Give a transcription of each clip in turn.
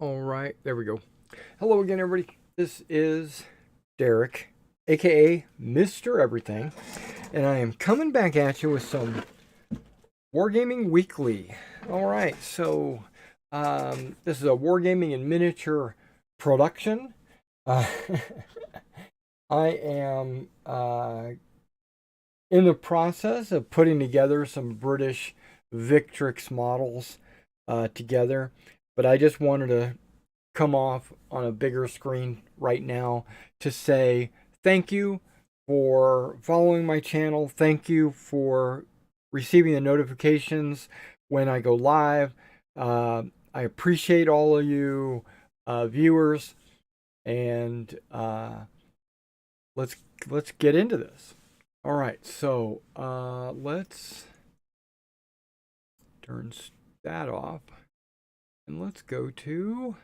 All right, there we go. Hello again, everybody. This is Derek, aka Mr. Everything, and I am coming back at you with some Wargaming Weekly. All right, so this is a Wargaming in miniature production. Uh, I am in the process of putting together some British Victrix models together, but I just wanted to come off on a bigger screen right now to say thank you for following my channel. Thank you for receiving the notifications when I go live. I appreciate all of you viewers, and let's get into this. All right, so let's turn that off, and let's go to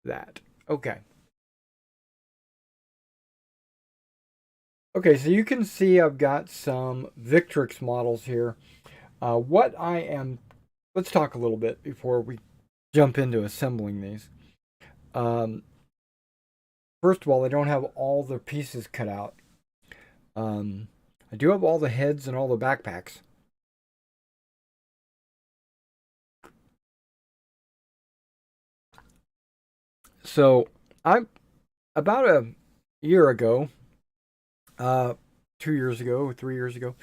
that. Okay. Okay, so you can see I've got some Victrix models here. Let's talk a little bit before we jump into assembling these. First of all, I don't have all the pieces cut out. I do have all the heads and all the backpacks. So I'm about a year ago, 2 years ago, 3 years ago,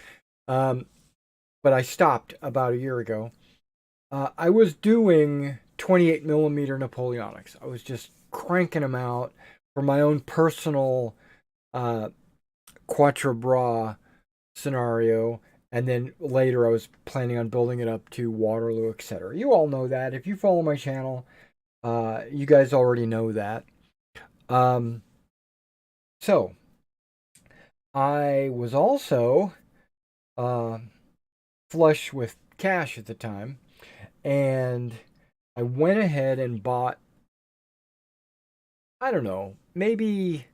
but I stopped about a year ago. I was doing 28 millimeter Napoleonics. I was just cranking them out for my own personal Quatre Bras scenario, and then later I was planning on building it up to Waterloo, etc. You all know that. If you follow my channel, you guys already know that. So I was also flush with cash at the time, and I went ahead and bought, I don't know, maybe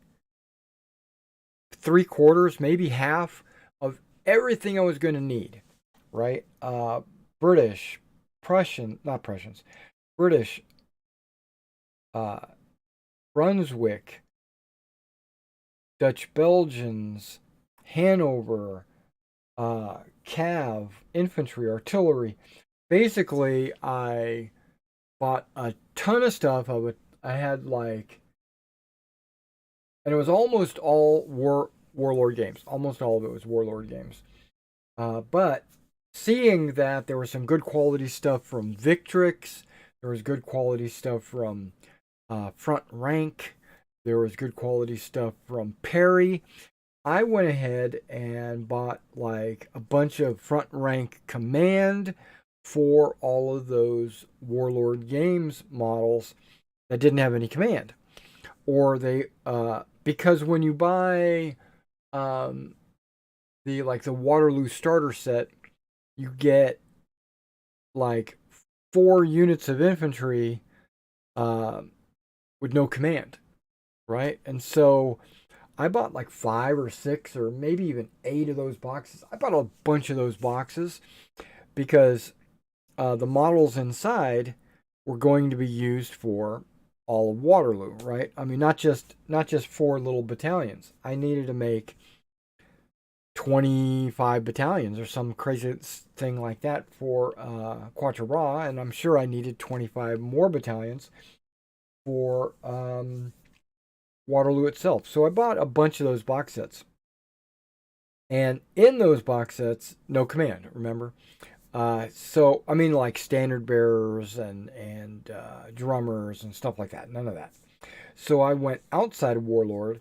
3/4, maybe half of everything I was going to need, right? British, Prussian, not Prussians, British, uh, Brunswick, Dutch Belgians, Hanover, cav, infantry, artillery. Basically, I bought a ton of stuff. I had like, and it was almost all Warlord games. Almost all of it was Warlord games. But seeing that there was some good quality stuff from Victrix, there was good quality stuff from Front Rank, there was good quality stuff from Perry, I went ahead and bought like a bunch of Front Rank Command for all of those Warlord Games models that didn't have any command. Or because when you buy the Waterloo starter set, you get like 4 units of infantry with no command, right? And so I bought like 5 or 6 or maybe even 8 of those boxes. I bought a bunch of those boxes because the models inside were going to be used for all of Waterloo, right? I mean, not just 4 little battalions. I needed to make 25 battalions or some crazy thing like that for Quatre Bras, and I'm sure I needed 25 more battalions for Waterloo itself. So I bought a bunch of those box sets. And in those box sets, no command, remember? So, I mean, like standard bearers and drummers and stuff like that. None of that. So I went outside of Warlord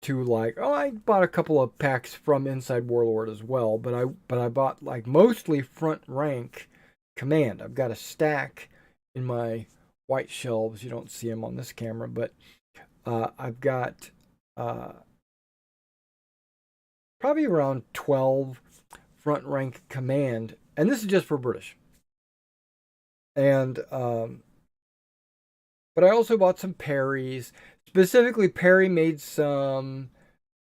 to like, oh, I bought a couple of packs from inside Warlord as well, but I bought like mostly Front Rank Command. I've got a stack in my white shelves. You don't see them on this camera, but I've got probably around 12 Front Rank Command, and this is just for British. And but I also bought some Perrys. Specifically, Perry made some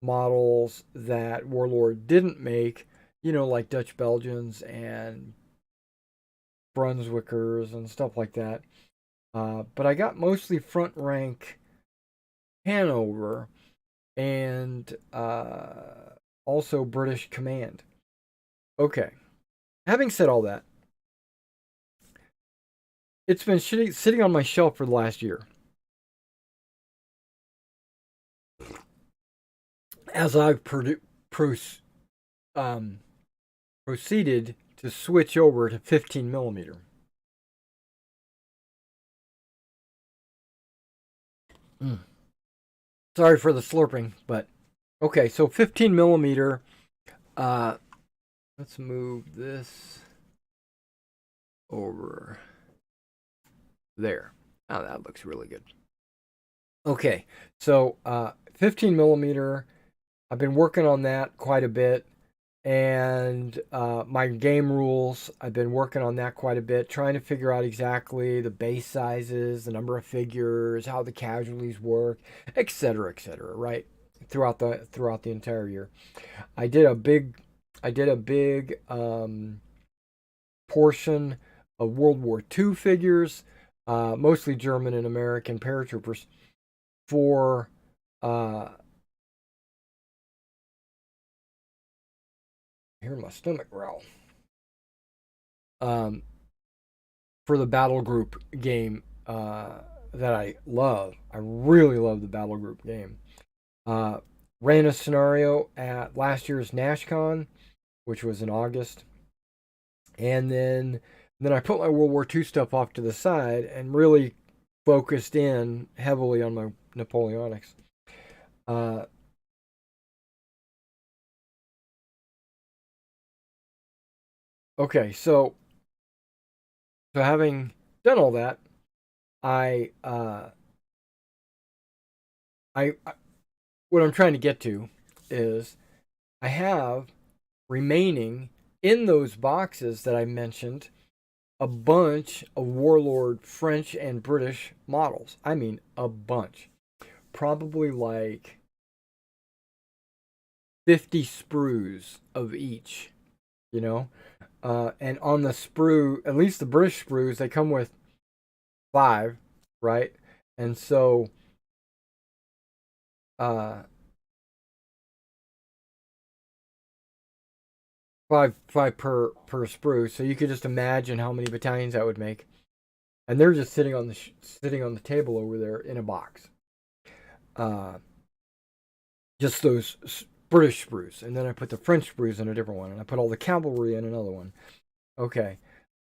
models that Warlord didn't make, you know, like Dutch Belgians and Brunswickers and stuff like that. But I got mostly front rank Hanover and also British Command. Okay. Having said all that, it's been sitting on my shelf for the last year. As I've proceeded to switch over to 15 millimeter. Sorry for the slurping, but okay. So 15 millimeter. Let's move this over there. Now that looks really good. Okay, so 15 millimeter. I've been working on that quite a bit. And my game rules, I've been working on that quite a bit, trying to figure out exactly the base sizes, the number of figures, how the casualties work, etc., right? Throughout the entire year. I did a big portion of World War II figures, mostly German and American paratroopers, for hear my stomach growl. For the battle group game that I love. I really love the battle group game. Ran a scenario at last year's NashCon, which was in August. And then I put my World War II stuff off to the side and really focused in heavily on my Napoleonics. Okay, so having done all that, I what I'm trying to get to is I have remaining in those boxes that I mentioned a bunch of Warlord French and British models. I mean, a bunch. Probably like 50 sprues of each, you know? And on the sprue, at least the British sprues, they come with 5, right? And so, five per sprue. So you could just imagine how many battalions that would make. And they're just sitting on the table over there in a box. Just those British sprues, and then I put the French sprues in a different one, and I put all the cavalry in another one. Okay.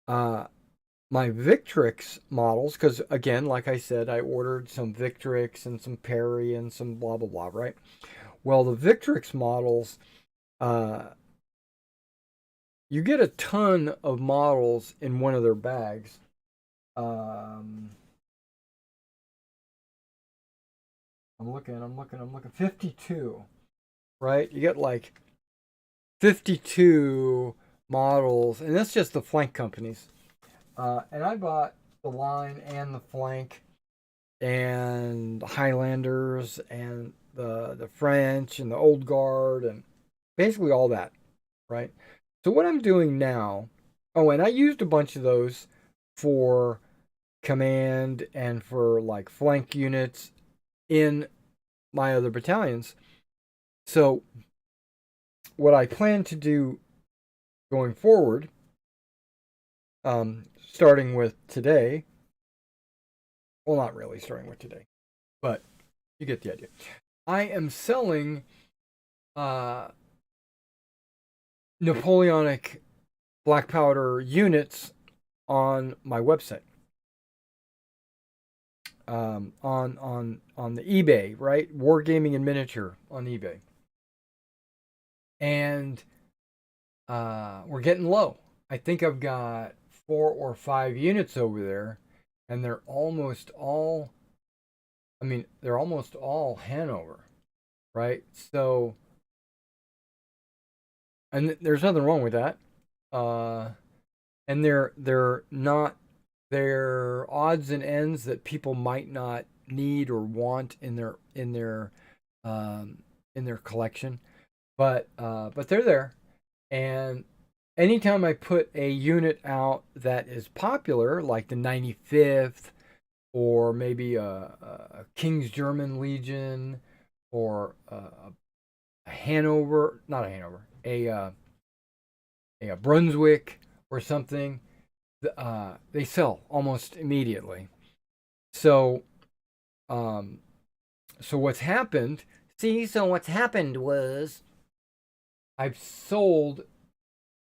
My Victrix models, because again, like I said, I ordered some Victrix and some Perry and some blah blah blah, right? Well, the Victrix models, you get a ton of models in one of their bags. I'm looking. 52, right? You get like 52 models, and that's just the flank companies. And I bought the line and the flank and the Highlanders and the French and the Old Guard and basically all that, right? So what I'm doing now, oh, and I used a bunch of those for command and for like flank units in my other battalions. So what I plan to do going forward, starting with today, well, not really starting with today, but you get the idea. I am selling Napoleonic black powder units on my website. On the eBay, right? Wargaming in miniature on eBay. And we're getting low. I think I've got 4 or 5 units over there, and they're almost all Hanover, right? So, and there's nothing wrong with that. And they're not, they're odds and ends that people might not need or want in their collection, but they're there. And anytime I put a unit out that is popular, like the 95th or maybe a King's German Legion, or a Hanover, not a Hanover, a Brunswick or something. They sell almost immediately. So, um, so what's happened? See, so what's happened was I've sold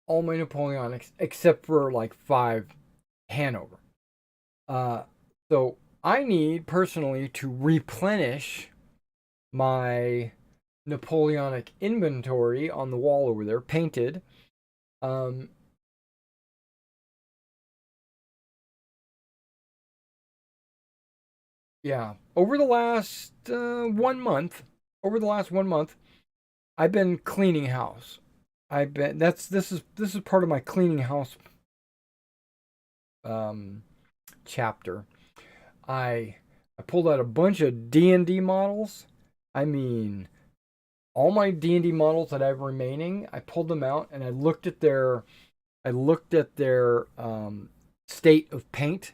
all my Napoleonics except for like 5 Hanover. Uh, so I need personally to replenish my Napoleonic inventory on the wall over there, painted. Um, yeah, over the last 1 month, over the last 1 month, I've been cleaning house. I've been this is part of my cleaning house um, chapter. I I pulled out a bunch of D&D models. I mean, all my D&D models that I have remaining, I pulled them out and I looked at their state of paint,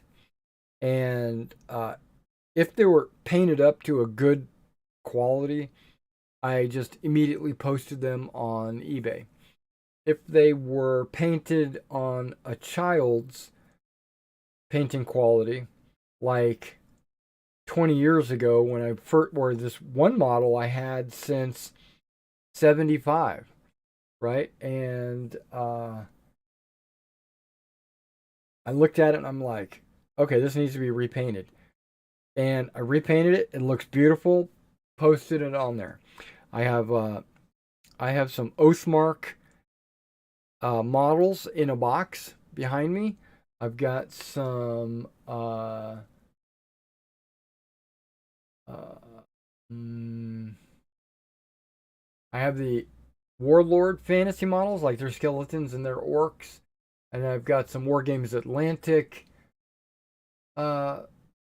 and if they were painted up to a good quality, I just immediately posted them on eBay. If they were painted on a child's painting quality, like 20 years ago when I first, or this one model I had since 75, right? And I looked at it and I'm like, okay, this needs to be repainted. And I repainted it. It looks beautiful. Posted it on there. I have uh, I have some Oathmark models in a box behind me. I've got some uh, mm, I have the Warlord fantasy models, like their skeletons and their orcs, and I've got some Wargames Atlantic uh,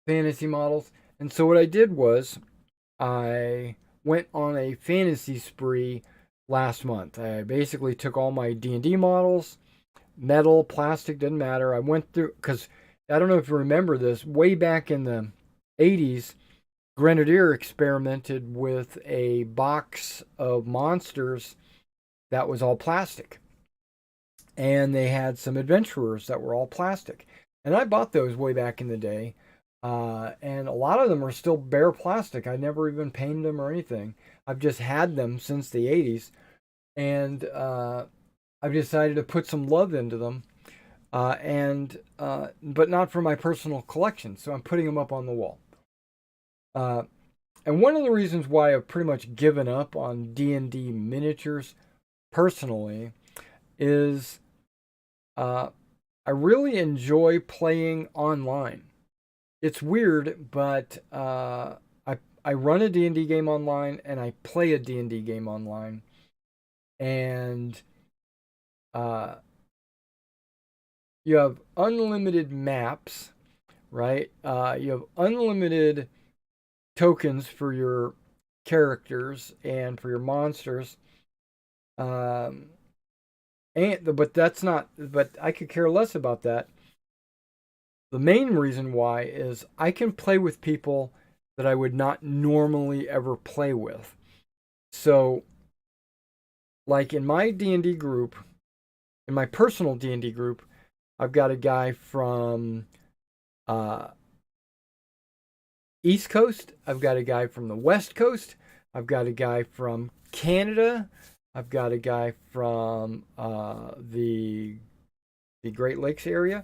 fantasy models. And so what I did was I went on a fantasy spree last month. I basically took all my D&D models, metal, plastic, didn't matter. I went through, because I don't know if you remember this, way back in the 80s, Grenadier experimented with a box of monsters that was all plastic. And they had some adventurers that were all plastic. And I bought those way back in the day. And a lot of them are still bare plastic. I never even painted them or anything. I've just had them since the 80s. And I've decided to put some love into them. But not for my personal collection. So I'm putting them up on the wall. Uh, and one of the reasons why I've pretty much given up on D&D miniatures personally is uh, I really enjoy playing online. It's weird, but I run a D&D game online and I play a D&D game online, and uh, you have unlimited maps, right? You have unlimited tokens for your characters and for your monsters. Um, but that's not. But I could care less about that. The main reason why is I can play with people that I would not normally ever play with. So, like in my D&D group, in my personal D&D group, I've got a guy from uh, East Coast. I've got a guy from the West Coast. I've got a guy from Canada. I've got a guy from the Great Lakes area,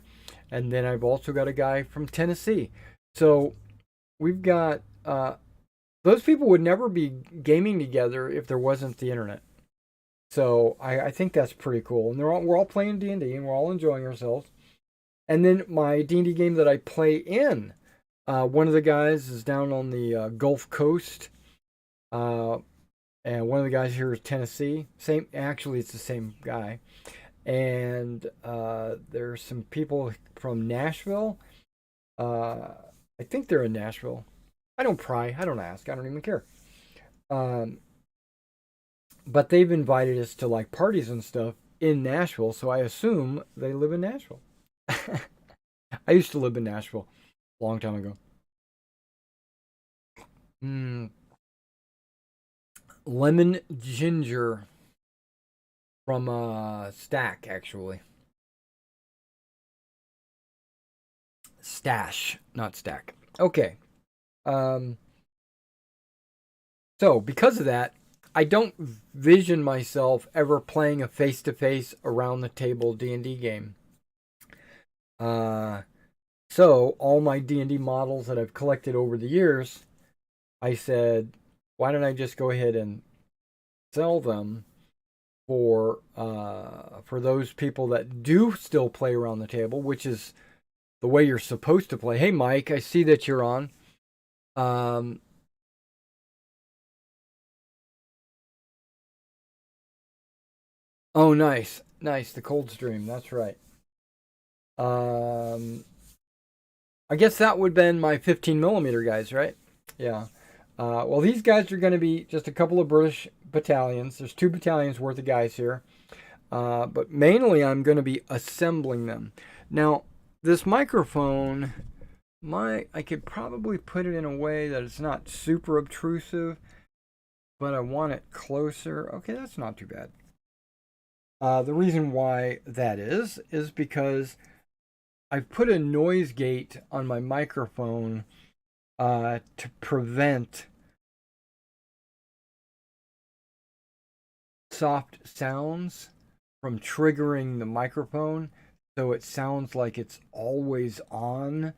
and then I've also got a guy from Tennessee. So we've got those people would never be gaming together if there wasn't the internet. So I think that's pretty cool, and we're all playing D&D and we're all enjoying ourselves. And then my D&D game that I play in, one of the guys is down on the Gulf Coast, uh, and one of the guys here is Tennessee. Same, actually, it's the same guy. And there's some people from Nashville. I think they're in Nashville. I don't pry. I don't ask. I don't even care. Um, but they've invited us to like parties and stuff in Nashville, so I assume they live in Nashville. I used to live in Nashville a long time ago. Mm, lemon ginger from Stack, actually. Stash, not Stack. Okay. Um, so because of that, I don't vision myself ever playing a face-to-face around the table D&D game. Uh, so all my D&D models that I've collected over the years, I said, why don't I just go ahead and sell them for those people that do still play around the table, which is the way you're supposed to play. Hey, Mike, I see that you're on. Um, oh, nice, nice. The cold stream. That's right. Um, I guess that would have been my 15 millimeter guys, right? Yeah. Well, these guys are going to be just a couple of British battalions. There's 2 battalions worth of guys here. But mainly I'm going to be assembling them. Now, this microphone, I could probably put it in a way that it's not super obtrusive, but I want it closer. Okay, that's not too bad. The reason why that is because I've put a noise gate on my microphone to prevent soft sounds from triggering the microphone, so it sounds like it's always on,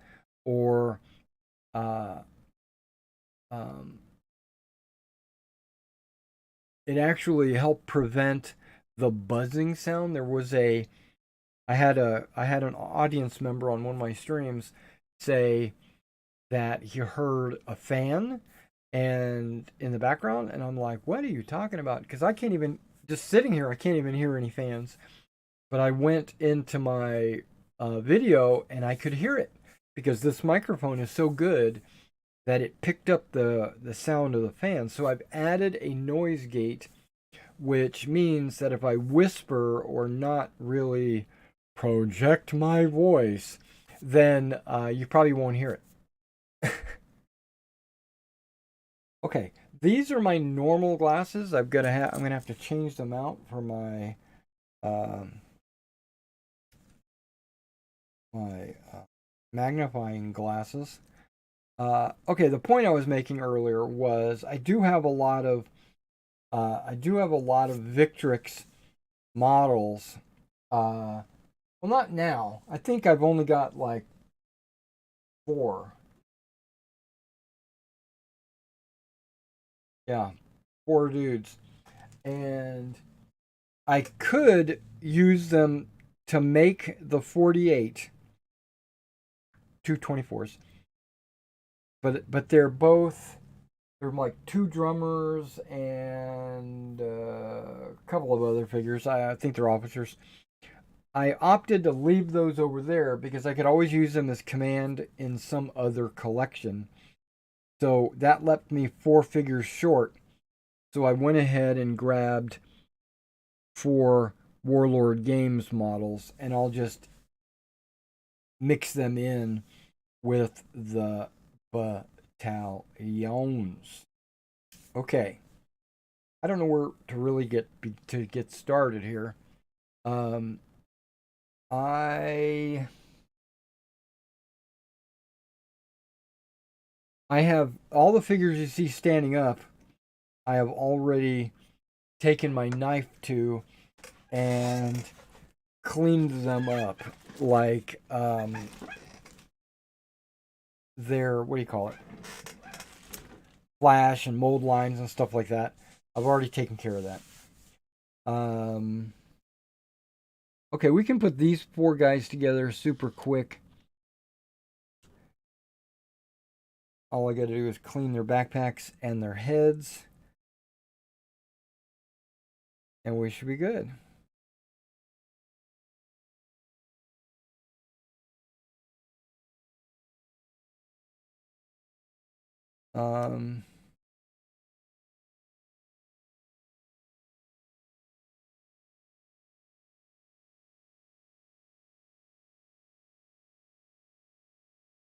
or uh, um, it actually helped prevent the buzzing sound. I had an audience member on one of my streams say that he heard a fan and in the background, and I'm like, what are you talking about? Because I can't even, just sitting here, I can't even hear any fans. But I went into my video and I could hear it because this microphone is so good that it picked up the sound of the fan. So I've added a noise gate, which means that if I whisper or not really project my voice, then you probably won't hear it. Okay, these are my normal glasses. I'm gonna have to change them out for um, my magnifying glasses. Okay, the point I was making earlier was I do have a lot of Victrix models. Well, not now. I think I've only got like 4. Yeah, 4 dudes, and I could use them to make the 48 224s, but they're like 2 drummers and a couple of other figures. I think they're officers. I opted to leave those over there because I could always use them as command in some other collection. So that left me 4 figures short. So I went ahead and grabbed 4 Warlord Games models, and I'll just mix them in with the battalions. Okay, I don't know where to really get started here. Um, I I have all the figures you see standing up. I have already taken my knife to and cleaned them up, like their, what do you call it, flash and mold lines and stuff like that. I've already taken care of that. Um, okay, we can put these 4 guys together super quick. All I got to do is clean their backpacks and their heads, and we should be good. Um,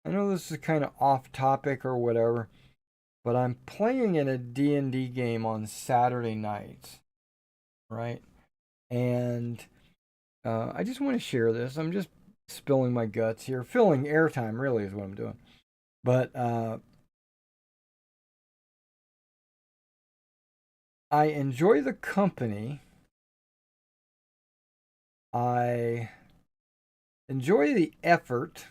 I know this is kind of off topic or whatever, but I'm playing in a D&D game on Saturday nights, right? And I just want to share this. I'm just spilling my guts here, filling airtime. Really is what I'm doing. But I enjoy the company. I enjoy the effort.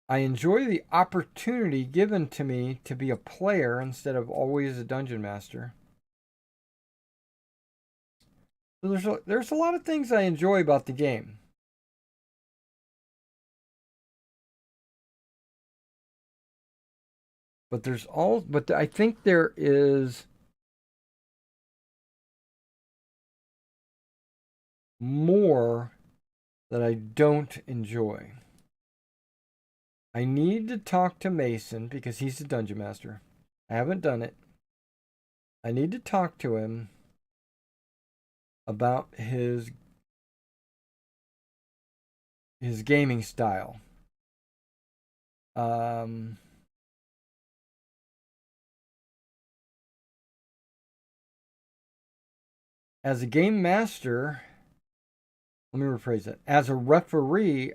I enjoy the opportunity given to me to be a player instead of always a dungeon master. So there's a lot of things I enjoy about the game. But I think there is more that I don't enjoy. I need to talk to Mason because he's the dungeon master. I haven't done it. I need to talk to him about his gaming style. As a game master, let me rephrase it. As a referee,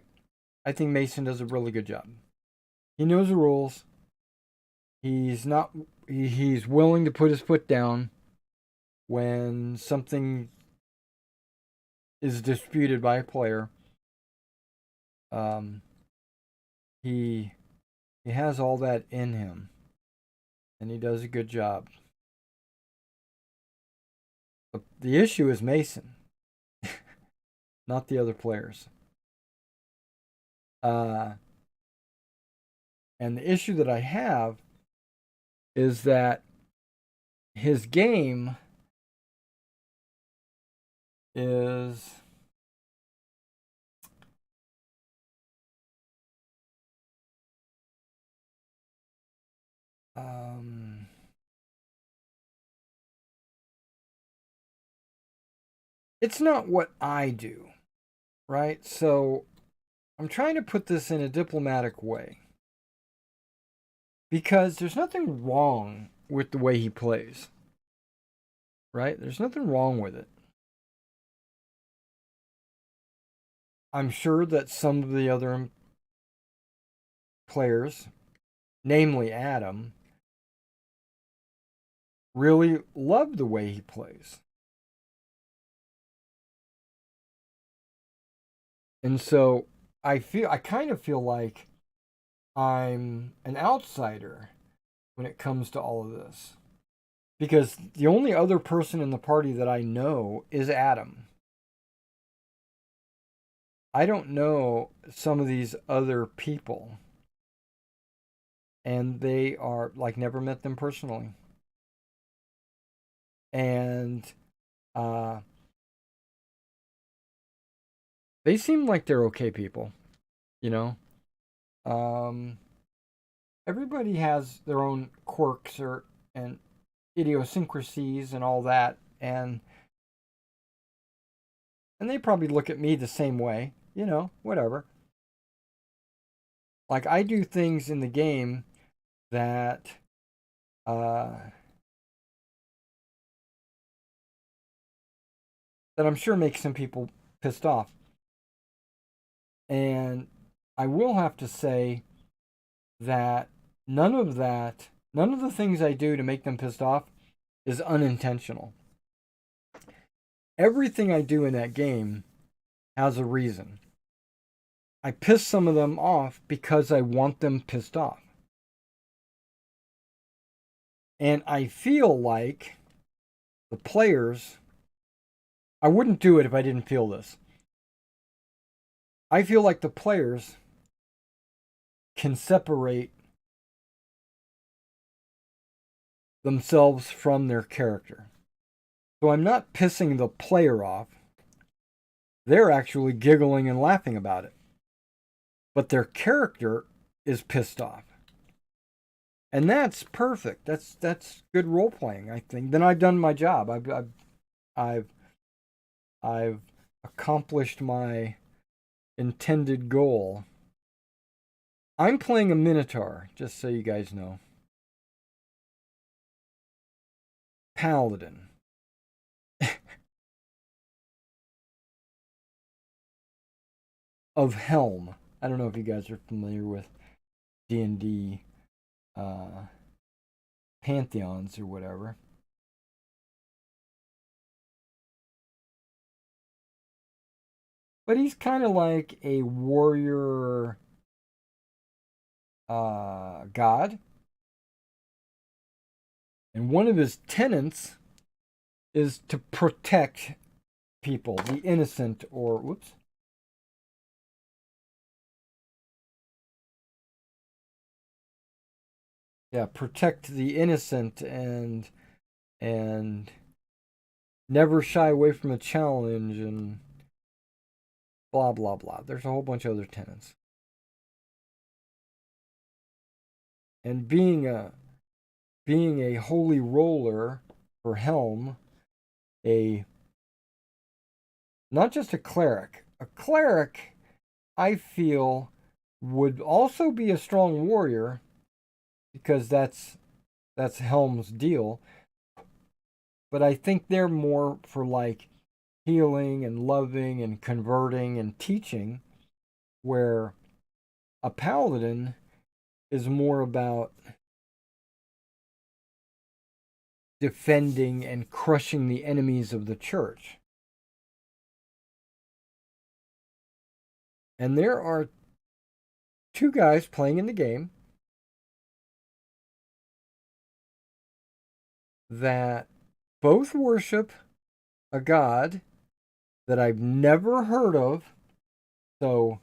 I think Mason does a really good job. He knows the rules. He's willing to put his foot down when something is disputed by a player. He has all that in him, and he does a good job. But the issue is Mason, not the other players. And the issue that I have is that his game is it's not what I do, right? So I'm trying to put this in a diplomatic way because there's nothing wrong with the way he plays, right? There's nothing wrong with it. I'm sure that some of the other players, namely Adam, really love the way he plays. And so I kind of feel like I'm an outsider when it comes to all of this. Because the only other person in the party that I know is Adam. I don't know some of these other people. And they are like never met them personally. And they seem like they're okay people, you know. Everybody has their own quirks and idiosyncrasies and all that, and they probably look at me the same way, you know, whatever. Like I do things in the game that that I'm sure make some people pissed off. And I will have to say that none of the things I do to make them pissed off is unintentional. Everything I do in that game has a reason. I piss some of them off because I want them pissed off. And I feel like the players, I wouldn't do it if I didn't feel this. I feel like the players can separate themselves from their character. So I'm not pissing the player off. They're actually giggling and laughing about it. But their character is pissed off. And that's perfect. That's good role playing, I think. Then I've done my job. I've accomplished my intended goal. I'm playing a Minotaur, just so you guys know. Paladin. Of Helm. I don't know if you guys are familiar with D&D pantheons or whatever. But he's kind of like a warrior god. And one of his tenets is to protect people, the innocent, or whoops. Yeah, protect the innocent and never shy away from a challenge and blah blah blah. There's a whole bunch of other tenets. And being a holy roller for Helm, a not just a cleric. A cleric, I feel, would also be a strong warrior because that's Helm's deal. But I think they're more for like healing and loving and converting and teaching, where a paladin is more about defending and crushing the enemies of the church. And there are two guys playing in the game that both worship a god that I've never heard of. So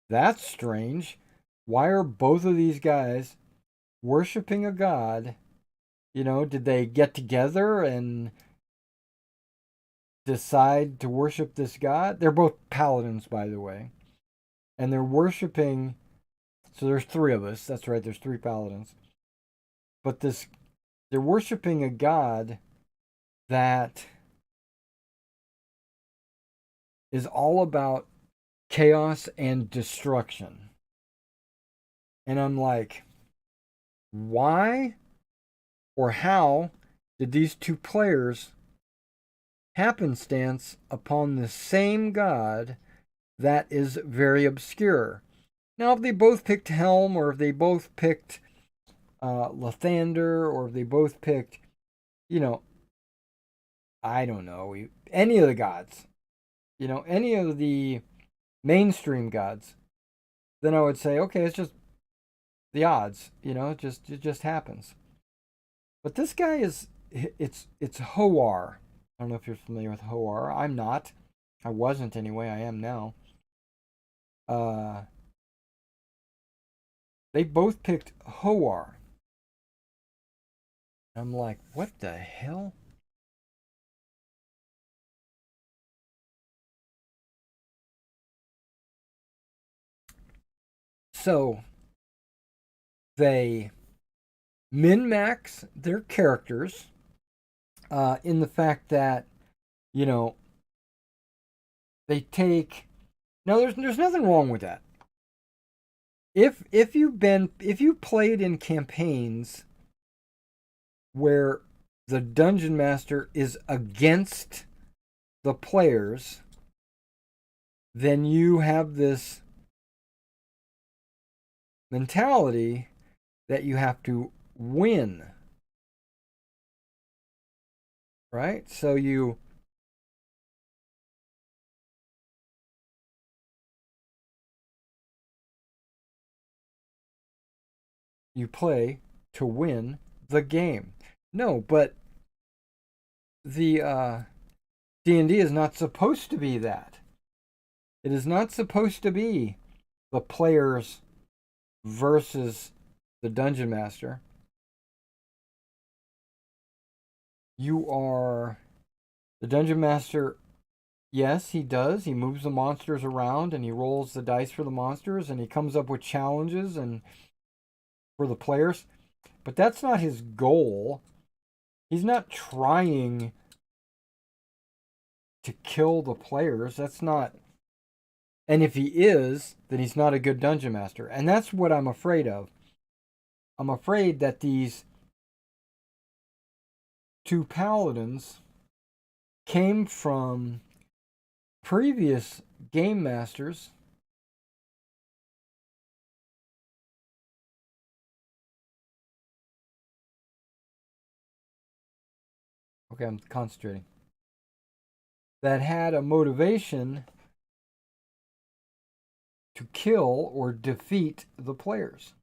that's strange. Why are both of these guys worshiping a god? You know, did they get together and decide to worship this god? They're both paladins, by the way. And they're worshiping. So there's three of us. That's right, there's three paladins. But they're worshiping a god that is all about chaos and destruction. And I'm like, why or how did these two players happenstance upon the same god that is very obscure? Now, if they both picked Helm, or if they both picked Lathander, or if they both picked, you know, I don't know, any of the gods, you know, any of the mainstream gods, then I would say, okay, it's just the odds, you know, it just happens. But this guy it's Hoar. I don't know if you're familiar with Hoar. I'm not. I wasn't anyway. I am now. Uh, they both picked Hoar. I'm like, what the hell? So they min-max their characters in the fact that, you know, they take. Now there's nothing wrong with that. If you played in campaigns where the dungeon master is against the players, then you have this mentality that you have to win. Right? So you play to win the game. No, but the D&D is not supposed to be that. It is not supposed to be the players versus the dungeon master. You are the dungeon master. Yes, he does. He moves the monsters around and he rolls the dice for the monsters and he comes up with challenges and for the players. But that's not his goal. He's not trying to kill the players. That's not And if he is, then he's not a good dungeon master. And that's what I'm afraid of. I'm afraid that these two paladins came from previous game masters okay, I'm concentrating, that had a motivation to kill or defeat the players.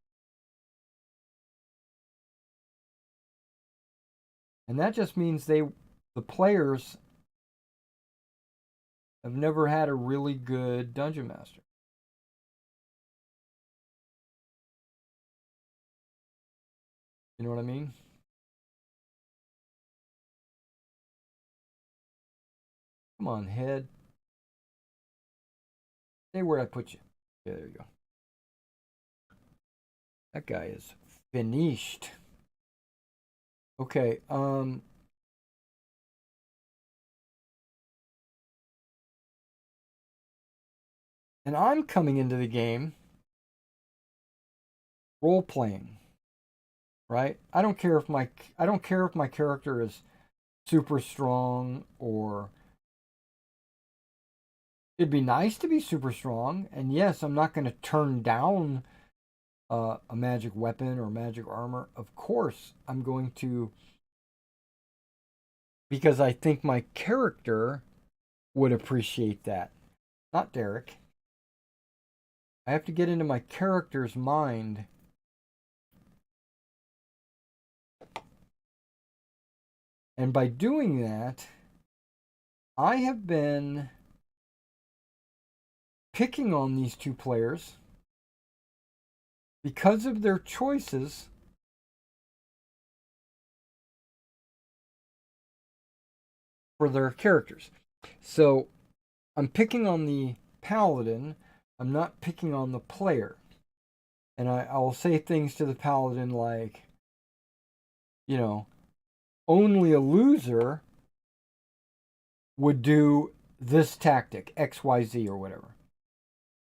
And that just means the players have never had a really good dungeon master. You know what I mean? Come on, head. Stay where I put you. Yeah, there you go. That guy is finished. Okay, and I'm coming into the game role playing, right? I don't care if my character is super strong, or it'd be nice to be super strong. And yes, I'm not going to turn down a magic weapon or magic armor. Of course, I'm going to, because I think my character would appreciate that. Not Derek. I have to get into my character's mind. And by doing that, I have been picking on these two players because of their choices for their characters. So I'm picking on the paladin. I'm not picking on the player. And I'll say things to the paladin like, you know, only a loser would do this tactic, XYZ or whatever.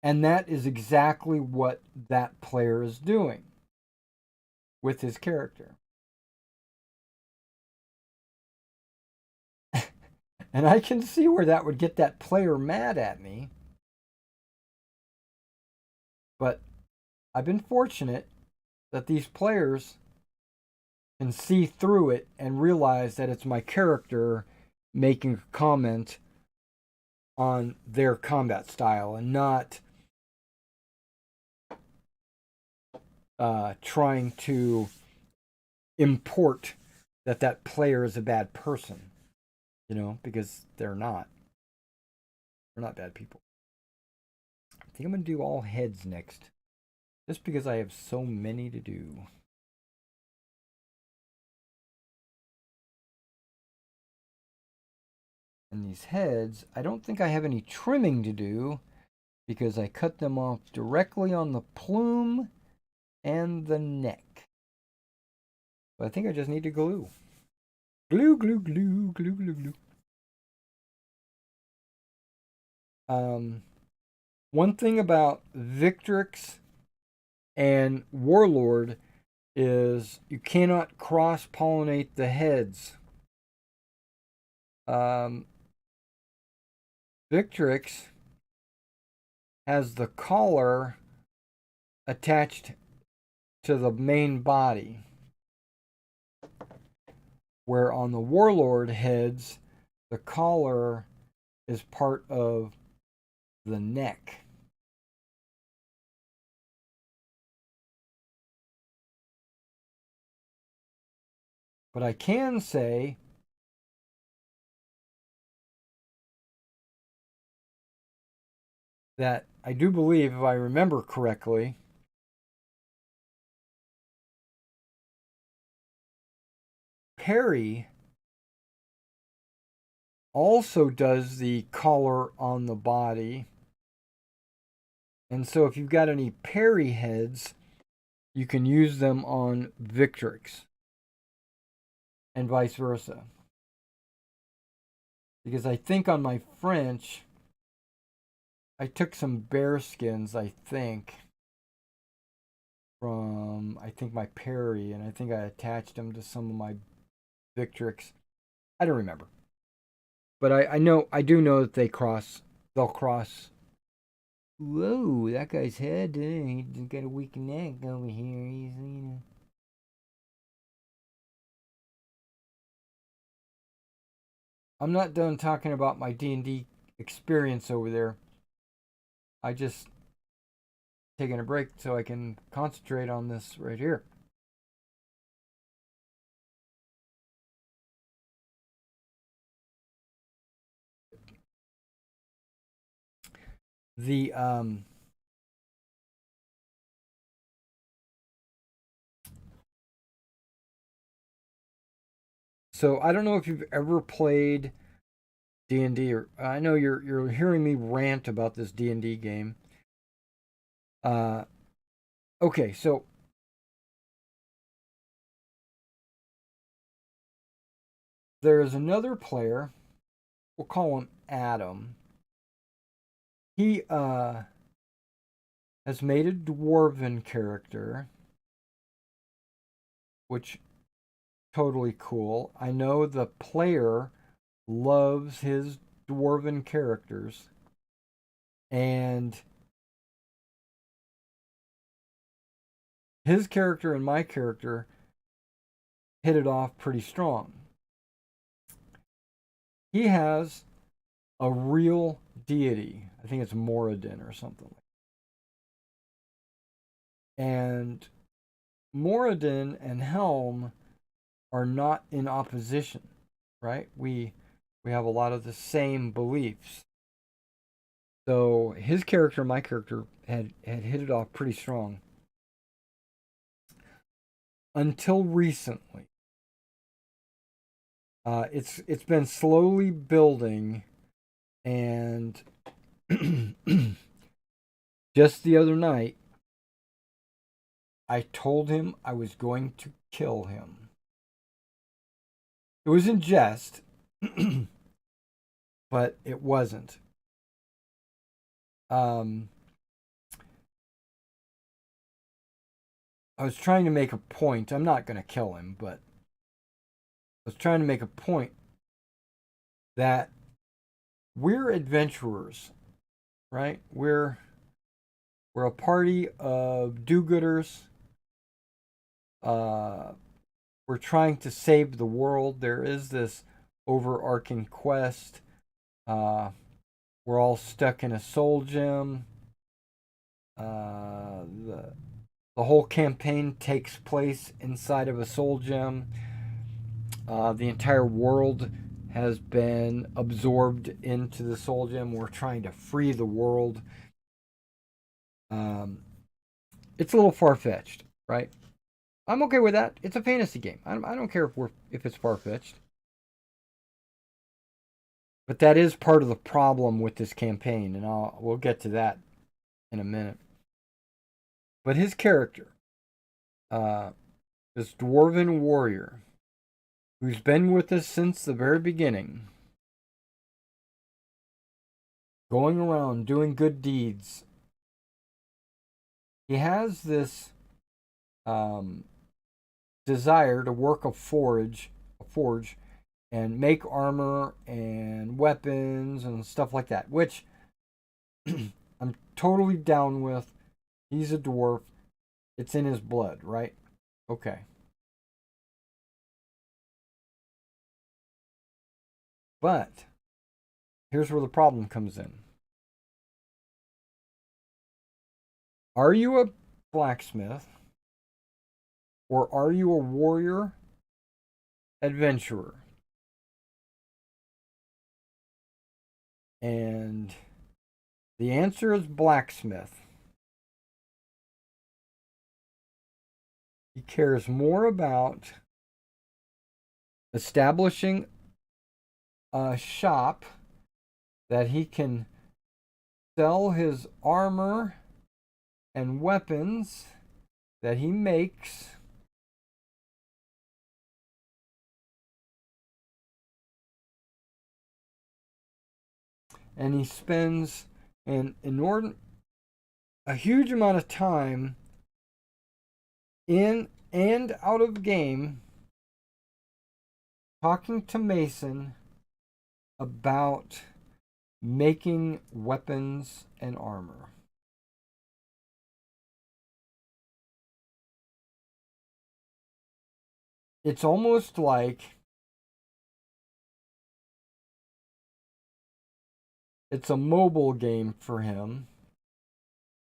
And that is exactly what that player is doing with his character. And I can see where that would get that player mad at me. But I've been fortunate that these players can see through it and realize that it's my character making a comment on their combat style and not trying to import that player is a bad person, you know, because they're not. They're not bad people. I think I'm going to do all heads next, just because I have so many to do. And these heads, I don't think I have any trimming to do because I cut them off directly on the plume and the neck. But I think I just need to glue. Glue, glue, glue, glue, glue, glue. One thing about Victrix and Warlord is you cannot cross-pollinate the heads. Victrix has the collar attached to the main body, where on the Warlord heads, the collar is part of the neck. But I can say that I do believe, if I remember correctly, Perry also does the collar on the body. And so if you've got any Perry heads, you can use them on Victrix. And vice versa. Because I think on my French, I took some bear skins, I think, from my Perry, and I think I attached them to some of my Victrix. I don't remember, but I do know that they'll cross. Whoa, that guy's head, he's got a weak neck over here. He's. I'm not done talking about my D&D experience over there. I just taking a break so I can concentrate on this right here. The So I don't know if you've ever played D&D, or I know you're hearing me rant about this D&D game. Uh okay, so there's another player, we'll call him Adam. He has made a dwarven character, which totally cool. I know the player loves his dwarven characters, and his character and my character hit it off pretty strong. He has a real deity. I think it's Moradin or something. And Moradin and Helm are not in opposition, right? We have a lot of the same beliefs. So his character and my character had hit it off pretty strong. Until recently. It's been slowly building, and just the other night I told him I was going to kill him. It was in jest, but it wasn't. I was trying to make a point. I'm not going to kill him, but I was trying to make a point that we're adventurers, right? We're a party of do-gooders. We're trying to save the world. There is this overarching quest. We're all stuck in a soul gem. The whole campaign takes place inside of a soul gem. The entire world has been absorbed into the soul gem. We're trying to free the world. It's a little far-fetched, right? I'm okay with that. It's a fantasy game. I don't care if it's far-fetched. But that is part of the problem with this campaign, and we'll get to that in a minute. But his character, this dwarven warrior, who's been with us since the very beginning, going around doing good deeds. He has this desire to work a forge, and make armor and weapons and stuff like that, which I'm totally down with. He's a dwarf. It's in his blood, right? Okay. But here's where the problem comes in. Are you a blacksmith, or are you a warrior adventurer? And the answer is blacksmith. He cares more about establishing a shop that he can sell his armor and weapons that he makes, and he spends And a huge amount of time in and out of game talking to Mason about making weapons and armor. It's almost like it's a mobile game for him,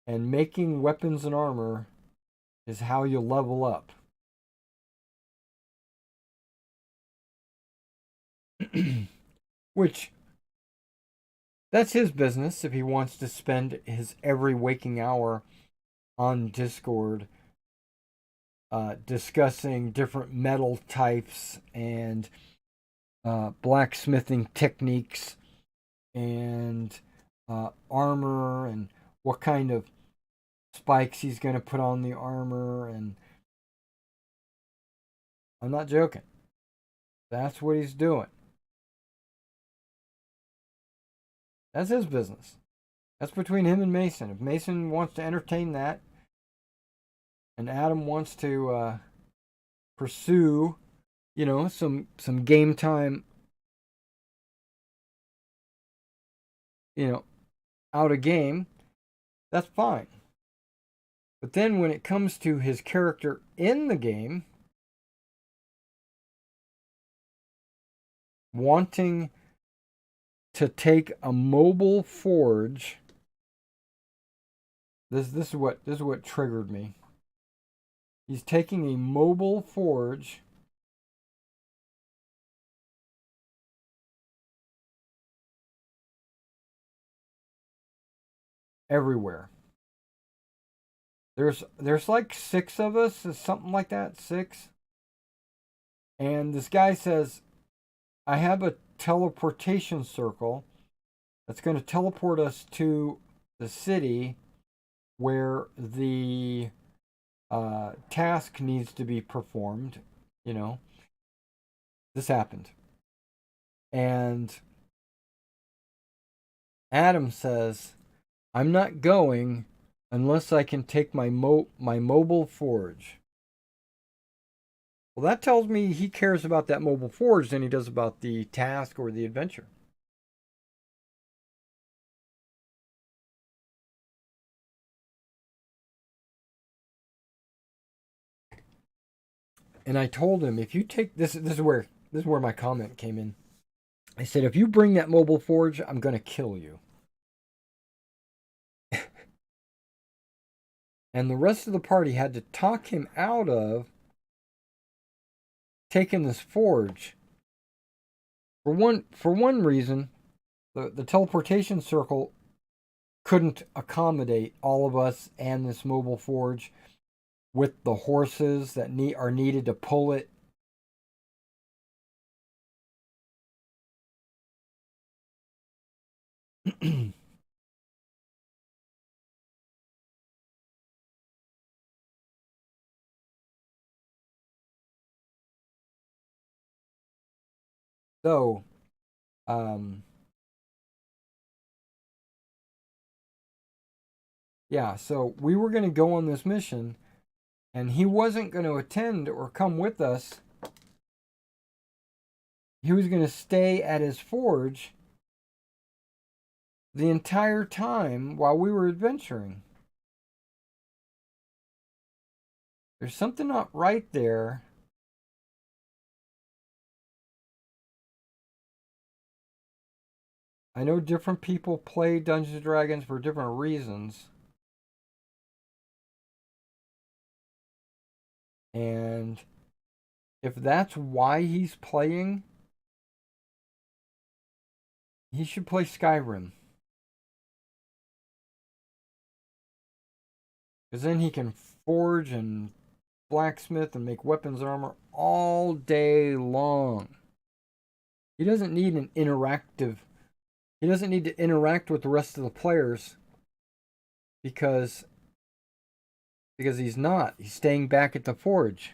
and making weapons and armor is how you level up. Which, that's his business if he wants to spend his every waking hour on Discord discussing different metal types and blacksmithing techniques and armor and what kind of spikes he's going to put on the armor. And I'm not joking. That's what he's doing. That's his business. That's between him and Mason. If Mason wants to entertain that, and Adam wants to pursue, some game time, out of game, that's fine. But then when it comes to his character in the game, wanting to take a mobile forge, this is what triggered me. He's taking a mobile forge everywhere. There's like 6 of us, something like that, 6. And this guy says, I have a teleportation circle that's going to teleport us to the city where the task needs to be performed. This happened. And Adam says, I'm not going unless I can take my mobile forge. Well, that tells me he cares about that mobile forge than he does about the task or the adventure. And I told him, if you take this is where my comment came in. I said, if you bring that mobile forge, I'm going to kill you. And the rest of the party had to talk him out of taking this forge. For one reason, the teleportation circle couldn't accommodate all of us and this mobile forge with the horses that are needed to pull it. So, yeah, so we were going to go on this mission, and he wasn't going to attend or come with us. He was going to stay at his forge the entire time while we were adventuring. There's something not right there. I know different people play Dungeons and Dragons for different reasons. And if that's why he's playing, he should play Skyrim. Because then he can forge and blacksmith and make weapons and armor all day long. He doesn't need he doesn't need to interact with the rest of the players because he's not. He's staying back at the forge.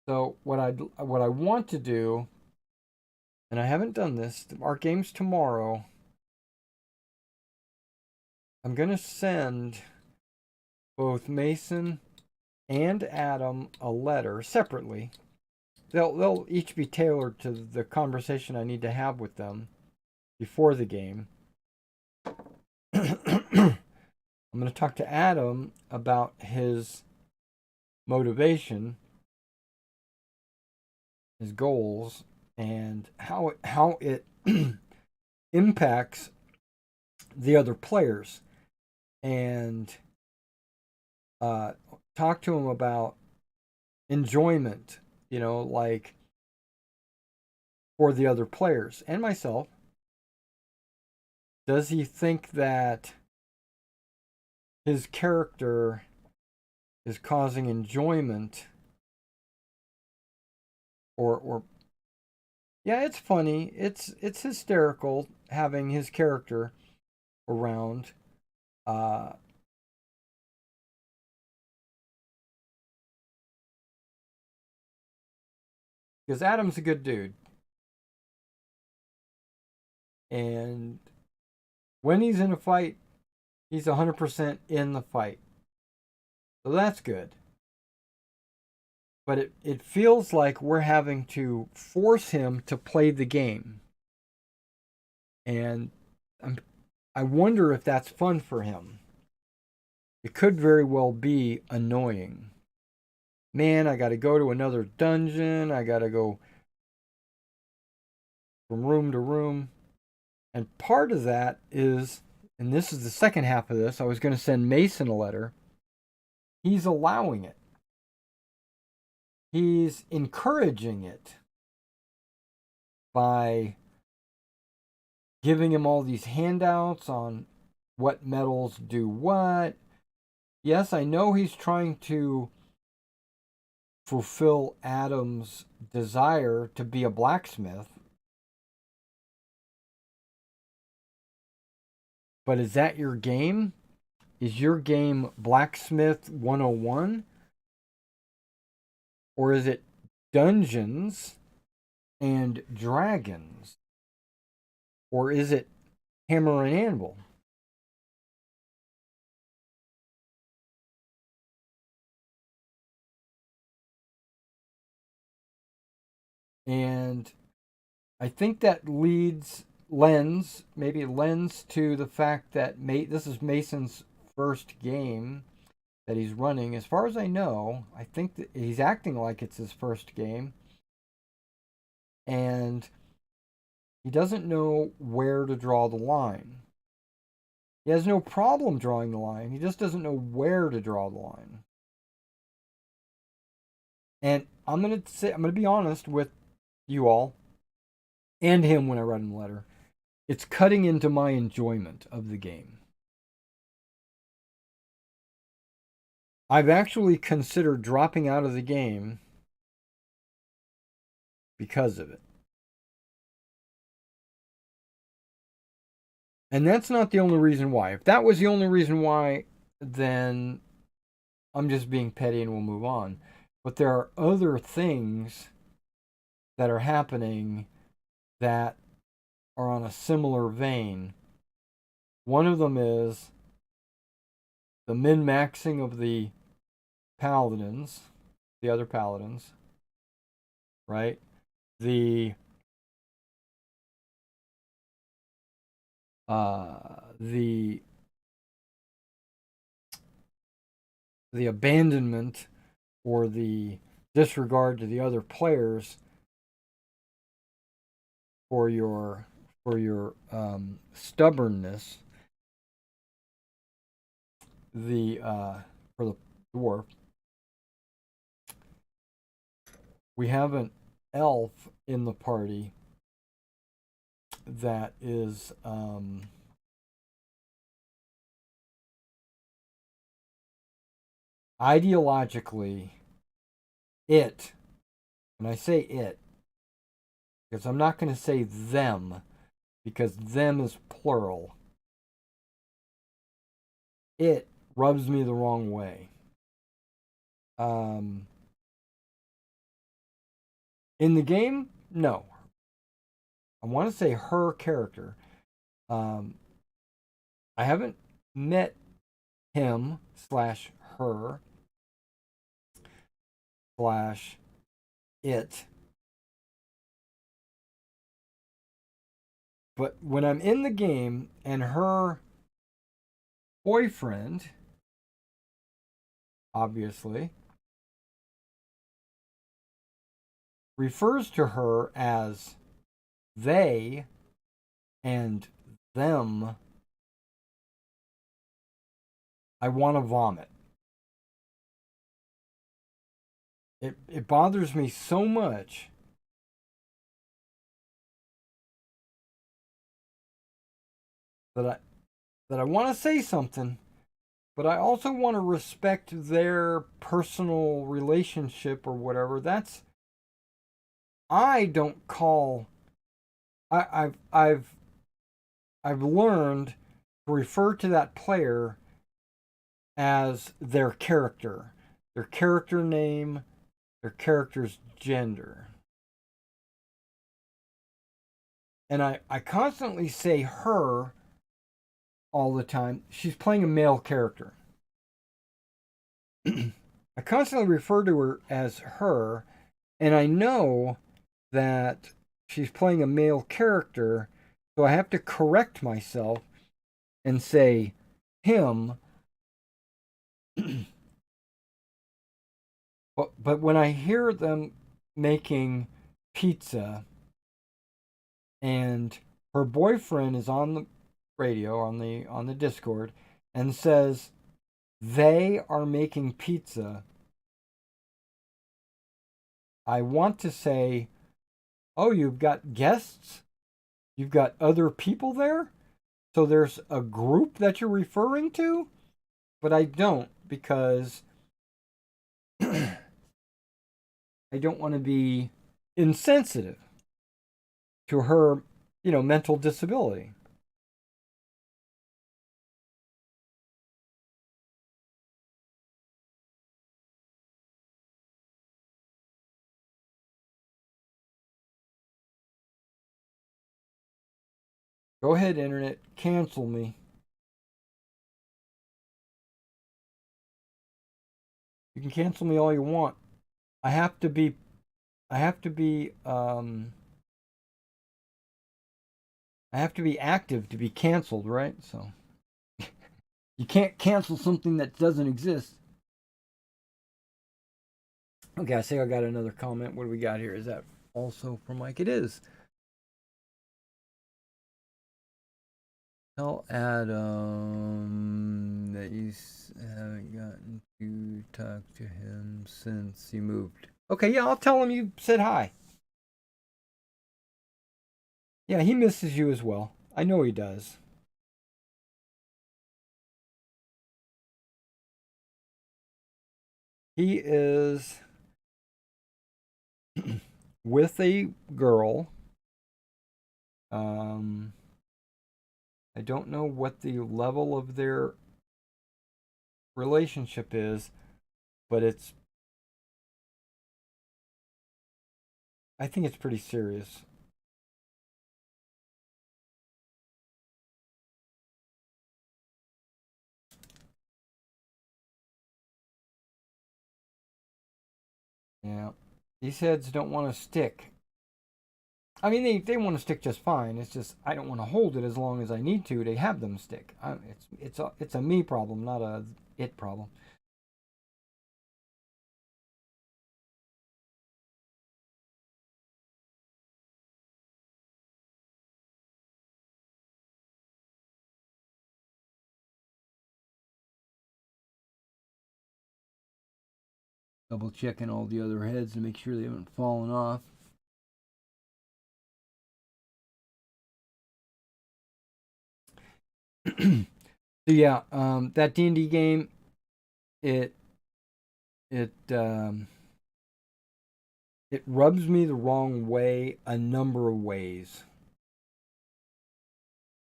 So what I want to do, and I haven't done this, our game's tomorrow. I'm gonna send both Mason and Adam a letter separately. They'll each be tailored to the conversation I need to have with them before the game. I'm going to talk to Adam about his motivation, his goals, and how it impacts the other players, and talk to him about enjoyment, like for the other players and myself. Does he think that his character is causing enjoyment, or yeah, it's funny, it's hysterical having his character around, uh because Adam's a good dude, and when he's in a fight, he's 100% in the fight, so that's good. But it feels like we're having to force him to play the game, and I wonder if that's fun for him. It could very well be annoying. Man, I got to go to another dungeon. I got to go from room to room. And part of that is, and this is the second half of this, I was going to send Mason a letter. He's allowing it, he's encouraging it by giving him all these handouts on what metals do what. Yes, I know he's trying to fulfill Adam's desire to be a blacksmith. But is that your game? Is your game Blacksmith 101? Or is it Dungeons and Dragons? Or is it Hammer and Anvil? And I think that lends to the fact that this is Mason's first game that he's running. As far as I know, I think that he's acting like it's his first game. And he doesn't know where to draw the line. He has no problem drawing the line. He just doesn't know where to draw the line. And I'm gonna be honest with you all and him when I write him a letter. It's cutting into my enjoyment of the game. I've actually considered dropping out of the game because of it. And that's not the only reason why. If that was the only reason why, then I'm just being petty and we'll move on. But there are other things that are happening that are on a similar vein. One of them is the min-maxing of the paladins, the other paladins, right? The the abandonment or the disregard to the other players for your stubbornness, the for the dwarf. We have an elf in the party that is ideologically it, and I say it because I'm not going to say them because them is plural. It rubs me the wrong way. In the game, no. I want to say her character. Um, I haven't met him slash her slash it. But when I'm in the game and her boyfriend, obviously, refers to her as they and them, I want to vomit. It bothers me so much that I want to say something, but I also want to respect their personal relationship or whatever. That's I don't call I've learned to refer to that player as their character name, their character's gender. And I constantly say her all the time. She's playing a male character. I constantly refer to her as her, and I know that she's playing a male character, so I have to correct myself and say him. But when I hear them making pizza and her boyfriend is on the radio on the Discord and says they are making pizza, I want to say, "Oh, you've got guests? You've got other people there? So there's a group that you're referring to?" But I don't, because I don't want to be insensitive to her, mental disability. Go ahead, internet, cancel me. You can cancel me all you want. I have to be I have to be I have to be active to be canceled, right? So you can't cancel something that doesn't exist. Okay, I say I got another comment. What do we got here? Is that also from Mike? It is. Tell Adam that you haven't gotten to talk to him since he moved. Okay, yeah, I'll tell him you said hi. Yeah, he misses you as well. I know he does. He is with a girl. Um, I don't know what the level of their relationship is, but I think it's pretty serious. Yeah. These heads don't want to stick. I mean, they want to stick just fine. It's just I don't want to hold it as long as I need to have them stick. It's a me problem, not a it problem. Double checking all the other heads to make sure they haven't fallen off. So yeah, that D&D game, it it um, it rubs me the wrong way a number of ways.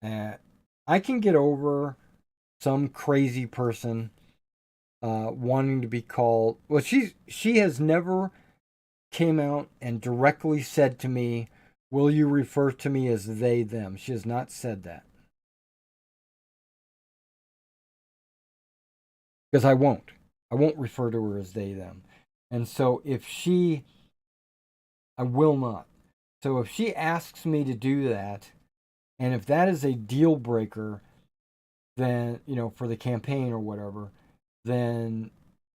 I can get over some crazy person wanting to be called. Well, she has never came out and directly said to me, "Will you refer to me as they, them?" She has not said that. Because I won't. I won't refer to her as they, them. And so I will not. So if she asks me to do that, and if that is a deal breaker, then, for the campaign or whatever, then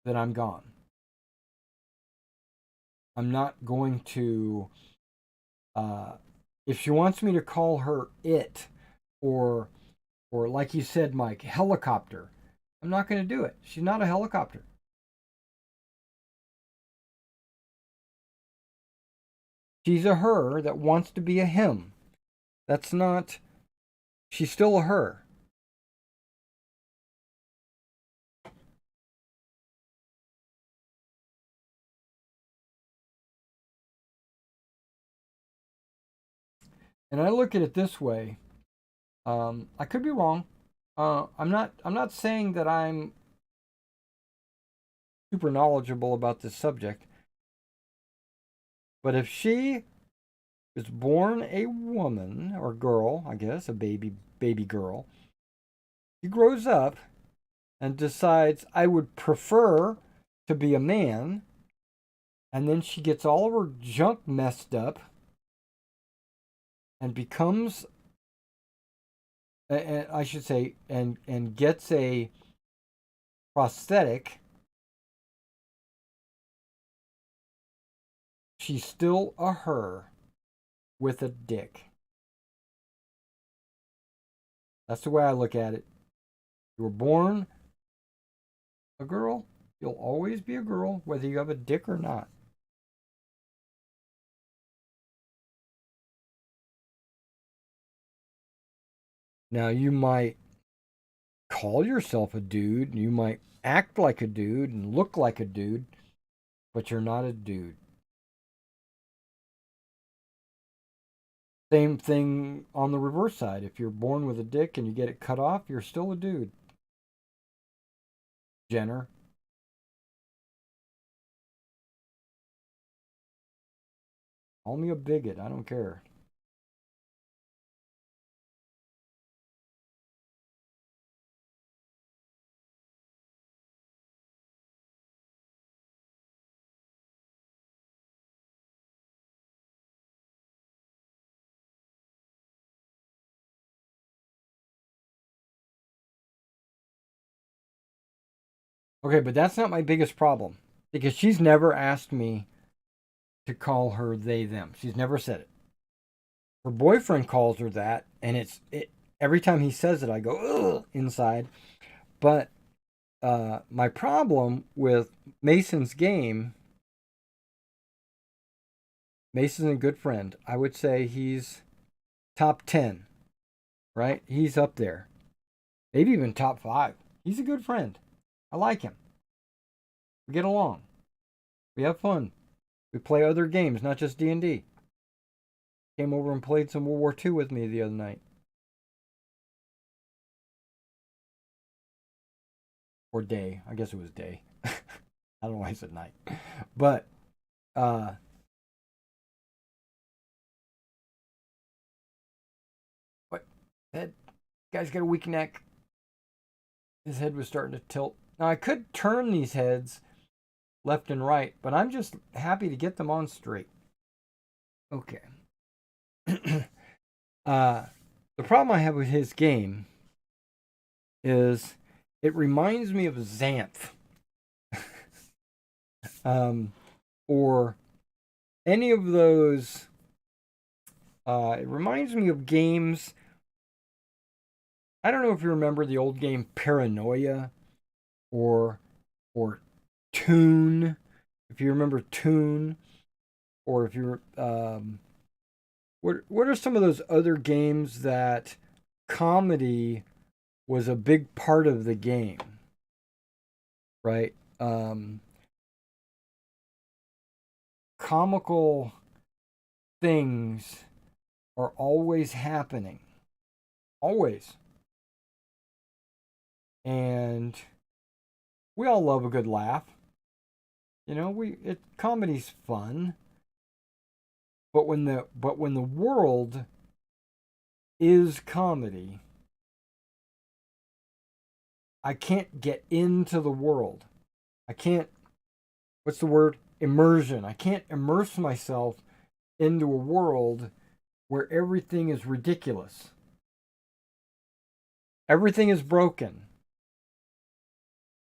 I'm gone. I'm not going to, if she wants me to call her it, or like you said, Mike, helicopter, I'm not going to do it. She's not a helicopter. She's a her that wants to be a him. That's not, she's still a her. And I look at it this way. I could be wrong. I'm not saying that I'm super knowledgeable about this subject. But if she is born a woman or girl, I guess, a baby girl, she grows up and decides I would prefer to be a man, and then she gets all of her junk messed up and becomes, I should say, and gets a prosthetic. She's still a her with a dick. That's the way I look at it. You were born a girl, you'll always be a girl, whether you have a dick or not. Now, you might call yourself a dude, you might act like a dude and look like a dude, but you're not a dude. Same thing on the reverse side. If you're born with a dick and you get it cut off, you're still a dude. Jenner. Call me a bigot. I don't care. Okay, but that's not my biggest problem because she's never asked me to call her they, them. She's never said it. Her boyfriend calls her that, and every time he says it, I go, ugh, inside. But my problem with Mason's game, Mason's a good friend. I would say he's top 10, right? He's up there. Maybe even top 5. He's a good friend. I like him. We get along. We have fun. We play other games, not just D&D. Came over and played some World War II with me the other night. Or day. I guess it was day. I don't know why I said night. But what? That guy's got a weak neck. His head was starting to tilt. Now I could turn these heads left and right, but I'm just happy to get them on straight. Okay. The problem I have with his game is it reminds me of Xanth. Or any of those. It reminds me of games. I don't know if you remember the old game Paranoia or Toon. If you remember Toon, or if you're what are some of those other games that comedy was a big part of the game, right? Comical things are always happening, always, and we all love a good laugh. You know, comedy's fun, but when the world is comedy, I can't get into the world. I can't, what's the word? Immersion. I can't immerse myself into a world where everything is ridiculous. Everything is broken.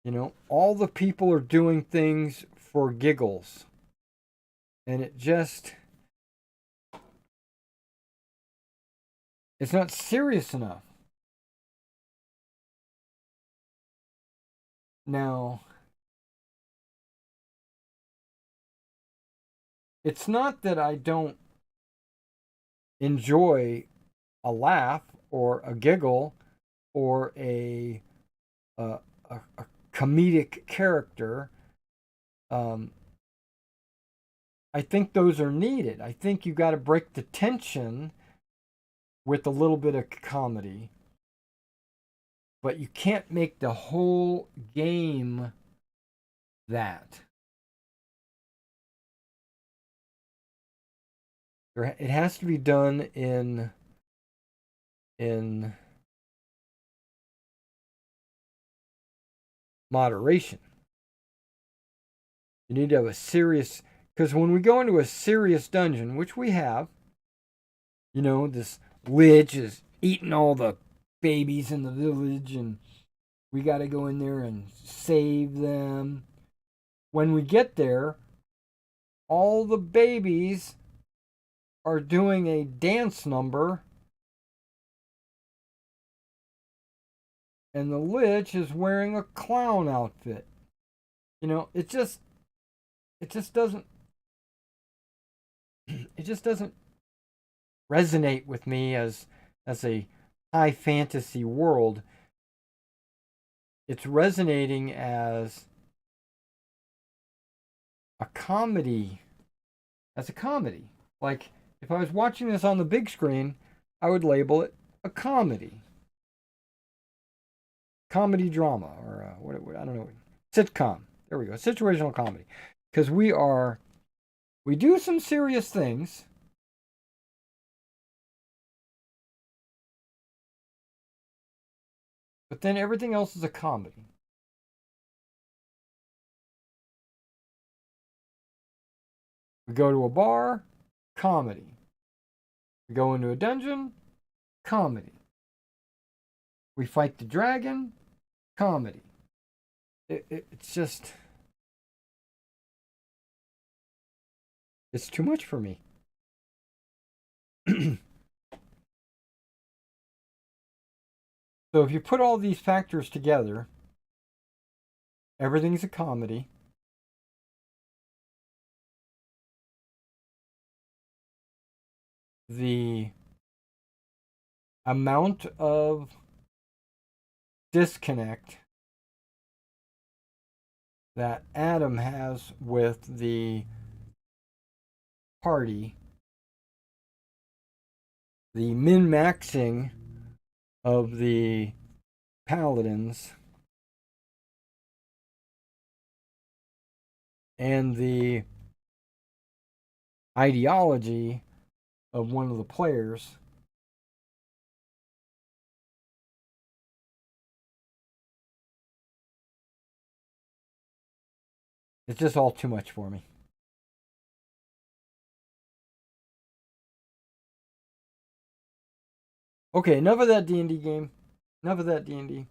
You know, all the people are doing things for giggles. And it's not serious enough. Now, it's not that I don't enjoy a laugh or a giggle or a, a comedic character. I think those are needed. I think you got to break the tension with a little bit of comedy, but you can't make the whole game that. It has to be done in moderation. You need to have a serious, because when we go into a serious dungeon, which we have, you know, this lich is eating all the babies in the village, and we got to go in there and save them. When we get there, all the babies are doing a dance number, and the lich is wearing a clown outfit. You know, it just doesn't resonate with me as a high fantasy world. It's resonating as a comedy. Like, if I was watching this on the big screen, I would label it a comedy. Comedy drama, or what I don't know. Sitcom. There we go. Situational comedy. Because we do some serious things. But then everything else is a comedy. We go to a bar, comedy. We go into a dungeon, comedy. We fight the dragon, comedy. It's just, it's too much for me. So if you put all these factors together, everything's a comedy. The amount of disconnect that Adam has with the party, the min-maxing of the paladins, and the ideology of one of the players, it's just all too much for me. Okay, enough of that D&D game. Enough of that D&D.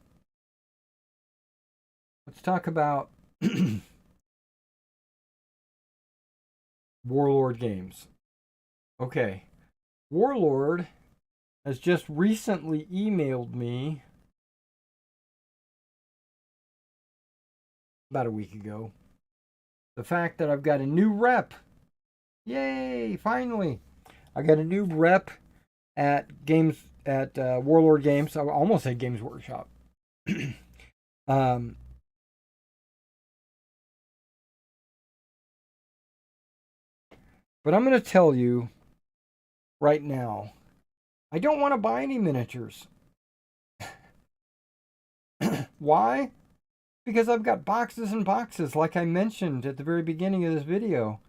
Let's talk about Warlord games. Okay. Warlord has just recently emailed me about a week ago the fact that I've got a new rep. Yay, finally. I got a new rep at Warlord Games. I almost said Games Workshop. But I'm going to tell you right now, I don't want to buy any miniatures. Why? Because I've got boxes and boxes, like I mentioned at the very beginning of this video.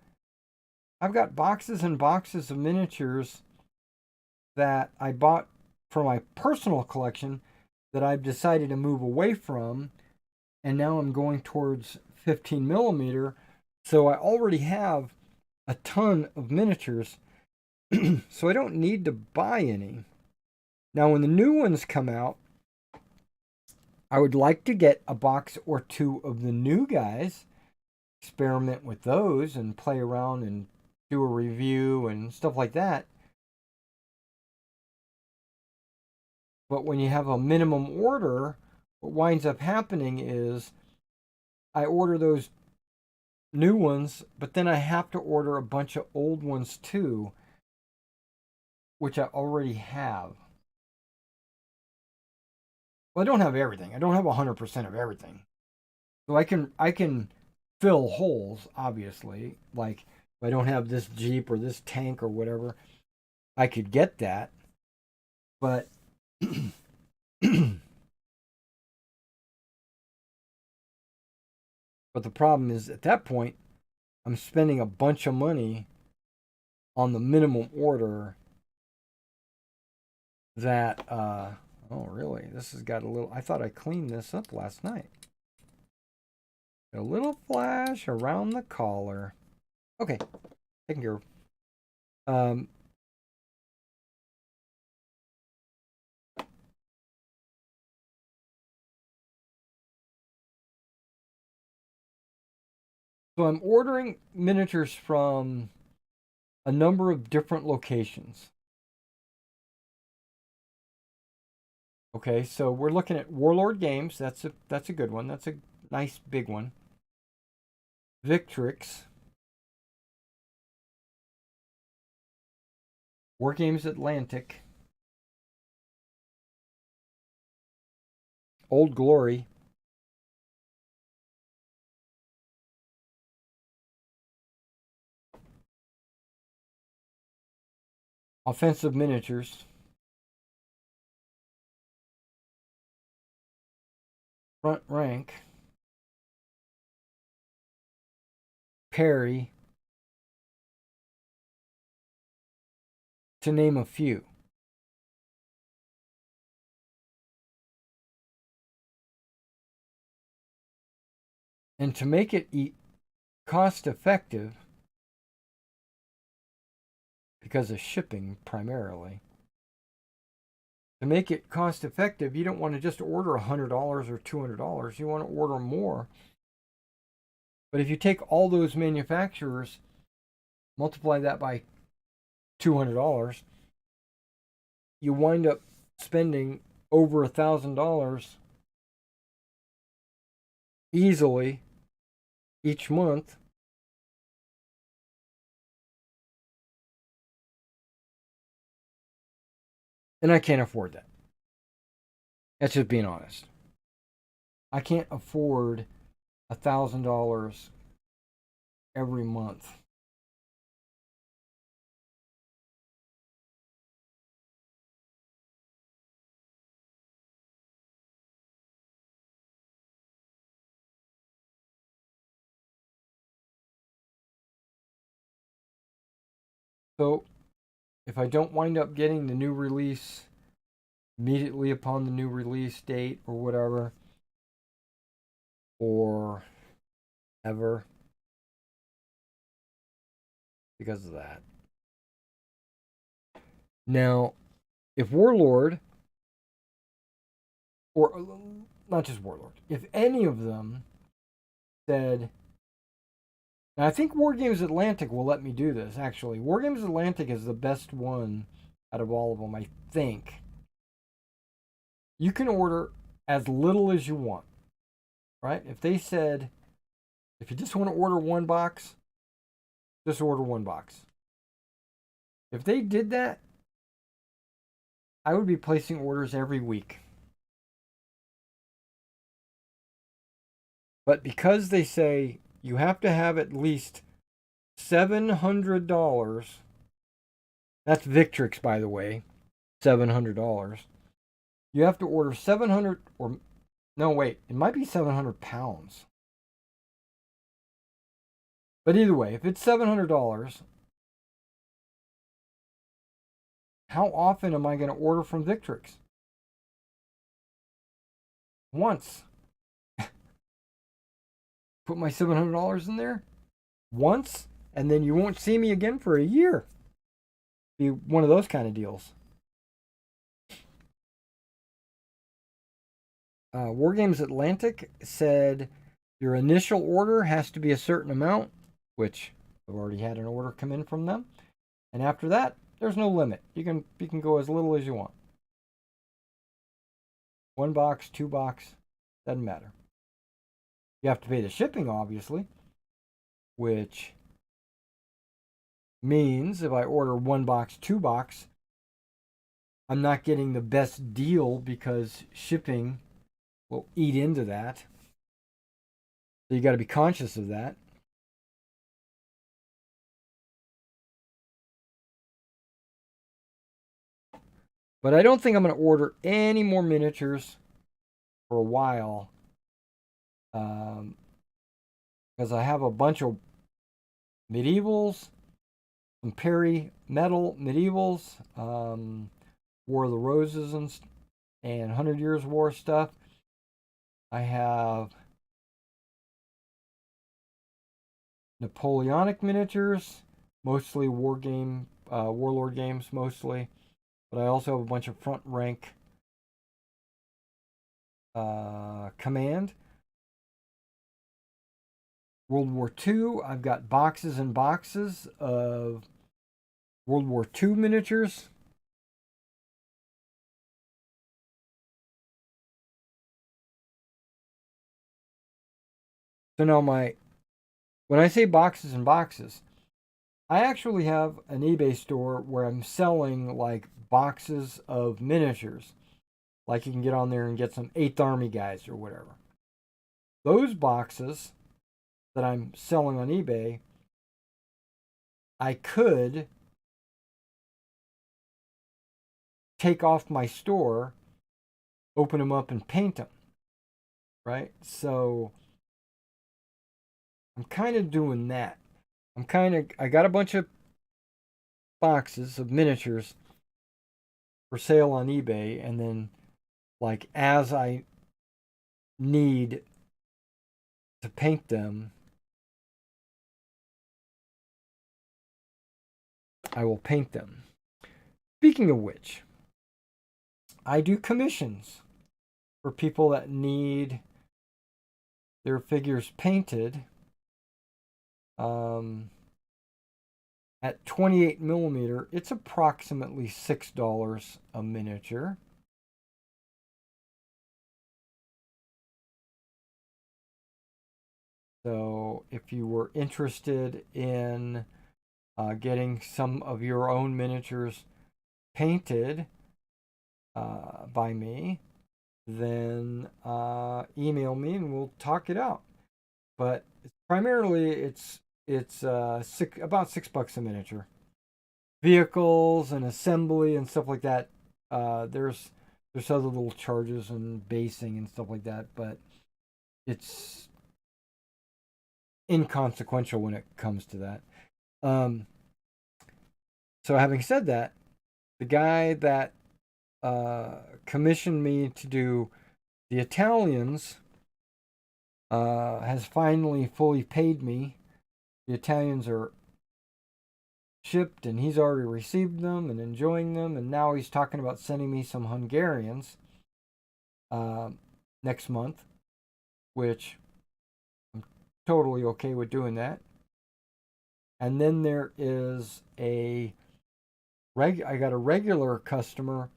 I've got boxes and boxes of miniatures that I bought for my personal collection that I've decided to move away from, and now I'm going towards 15 millimeter. So I already have a ton of miniatures, so I don't need to buy any. Now, when the new ones come out, I would like to get a box or two of the new guys, experiment with those, and play around and do a review and stuff like that. But when you have a minimum order, what winds up happening is I order those new ones, but then I have to order a bunch of old ones too, which I already have. Well, I don't have everything. I don't have 100% of everything. So I can fill holes, obviously. Like if I don't have this Jeep or this tank or whatever, I could get that. But but the problem is at that point, I'm spending a bunch of money on the minimum order that oh really, this has got a little, I thought I cleaned this up last night. A little flash around the collar. Okay, taken care of. So I'm ordering miniatures from a number of different locations. Okay, so we're looking at Warlord Games. That's a good one. That's a nice big one. Victrix. Wargames Atlantic. Old Glory. Offensive Miniatures. Front Rank. Perry. To name a few. And to make it cost effective, because of shipping primarily, to make it cost effective, you don't want to just order $100 or $200. You want to order more. But if you take all those manufacturers, multiply that by $200, you wind up spending over $1,000 easily each month. And I can't afford that. That's just being honest. I can't afford $1,000 every month. So if I don't wind up getting the new release immediately upon the new release date or whatever, or ever, because of that. Now, if Warlord, or not just Warlord, if any of them said, now I think Wargames Atlantic will let me do this, actually. Wargames Atlantic is the best one out of all of them, I think. You can order as little as you want, right? If they said, if you just want to order one box, just order one box. If they did that, I would be placing orders every week. But because they say you have to have at least $700, that's Victrix, by the way, $700. You have to order 700 or No, wait. It might be 700 pounds. But either way, if it's $700, how often am I going to order from Victrix? Once. Put my $700 in there once, and then you won't see me again for a year. Be one of those kind of deals. Wargames Atlantic said your initial order has to be a certain amount, which I've already had an order come in from them. And after that, there's no limit. You can go as little as you want. 1 box, 2 box, doesn't matter. You have to pay the shipping, obviously, which means if I order 1 box, 2 box, I'm not getting the best deal because shipping will eat into that. So you got to be conscious of that. But I don't think I'm going to order any more miniatures for a while. Because I have a bunch of medievals, some peri-metal medievals, War of the Roses and 100 Years War stuff. I have Napoleonic miniatures, mostly Warlord games mostly. But I also have a bunch of front rank command. World War II, I've got boxes and boxes of World War II miniatures. So now when I say boxes and boxes, I actually have an eBay store where I'm selling like boxes of miniatures. Like you can get on there and get some 8th Army guys or whatever. Those boxes that I'm selling on eBay, I could take off my store, open them up and paint them. Right? So I'm kind of doing that. I got a bunch of boxes of miniatures for sale on eBay, and then like as I need to paint them, I will paint them. Speaking of which, I do commissions for people that need their figures painted. At 28 millimeter, it's approximately $6 a miniature. So if you were interested in getting some of your own miniatures painted by me, then email me and we'll talk it out. But primarily it's about $6 a miniature. Vehicles and assembly and stuff like that. There's other little charges and basing and stuff like that, but it's inconsequential when it comes to that. So having said that, the guy that commissioned me to do the Italians has finally fully paid me. The Italians are shipped and he's already received them and enjoying them, and now he's talking about sending me some Hungarians next month, which I'm totally okay with doing that. And then there is I got a regular customer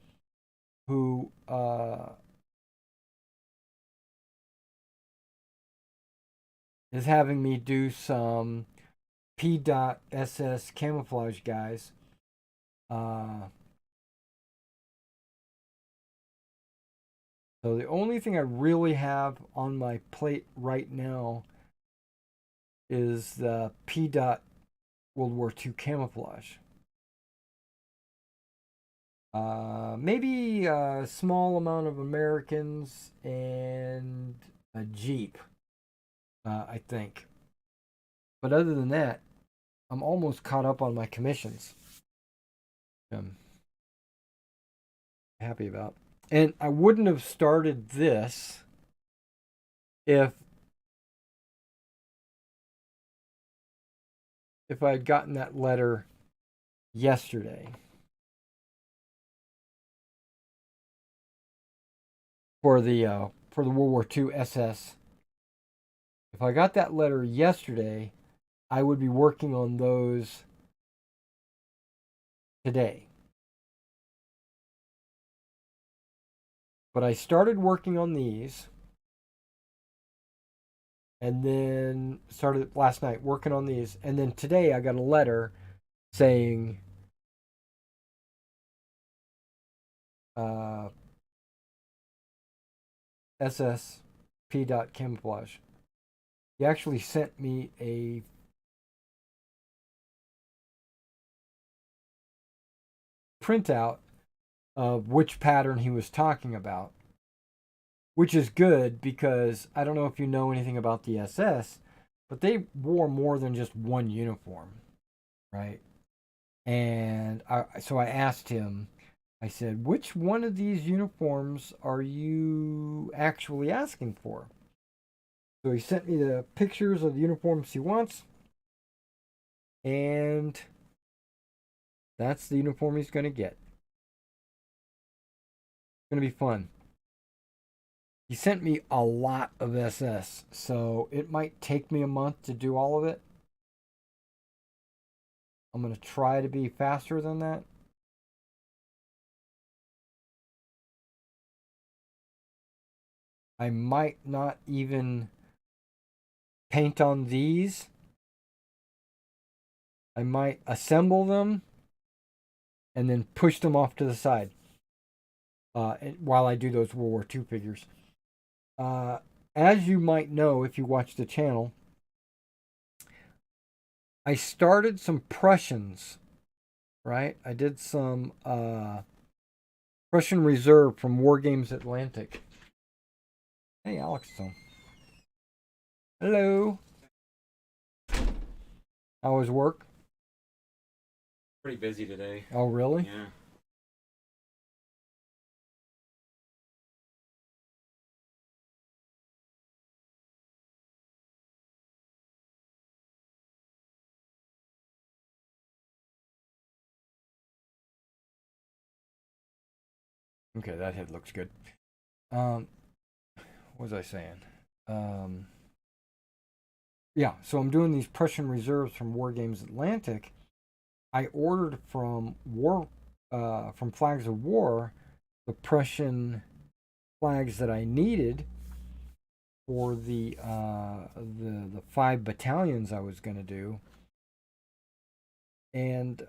who is having me do some P.SS camouflage guys. So the only thing I really have on my plate right now is the P. World War II camouflage. Maybe a small amount of Americans and a Jeep, I think. But other than that, I'm almost caught up on my commissions. I'm happy about. And I wouldn't have started this if I had gotten that letter yesterday for the World War II SS. If I got that letter yesterday, I would be working on those today. But I started working on these and then started last night working on these. And then today I got a letter saying uh, SSP.camouflage. He actually sent me a printout of which pattern he was talking about, which is good because I don't know if you know anything about the SS, but they wore more than just one uniform, right? And so I asked him, I said, which one of these uniforms are you actually asking for? So he sent me the pictures of the uniforms he wants, and that's the uniform he's going to get. It's going to be fun. He sent me a lot of SS, so it might take me a month to do all of it. I'm going to try to be faster than that. I might not even paint on these. I might assemble them and then push them off to the side while I do those World War II figures. As you might know if you watch the channel, I started some Prussians, right? I did some Prussian Reserve from Wargames Atlantic. Hey, Alex. Hello. How was work? Pretty busy today. Oh, really? Yeah. Okay, that head looks good. What was I saying? Um, yeah, so I'm doing these Prussian Reserves from Wargames Atlantic. I ordered from Flags of War the Prussian flags that I needed for the 5 battalions I was gonna do, and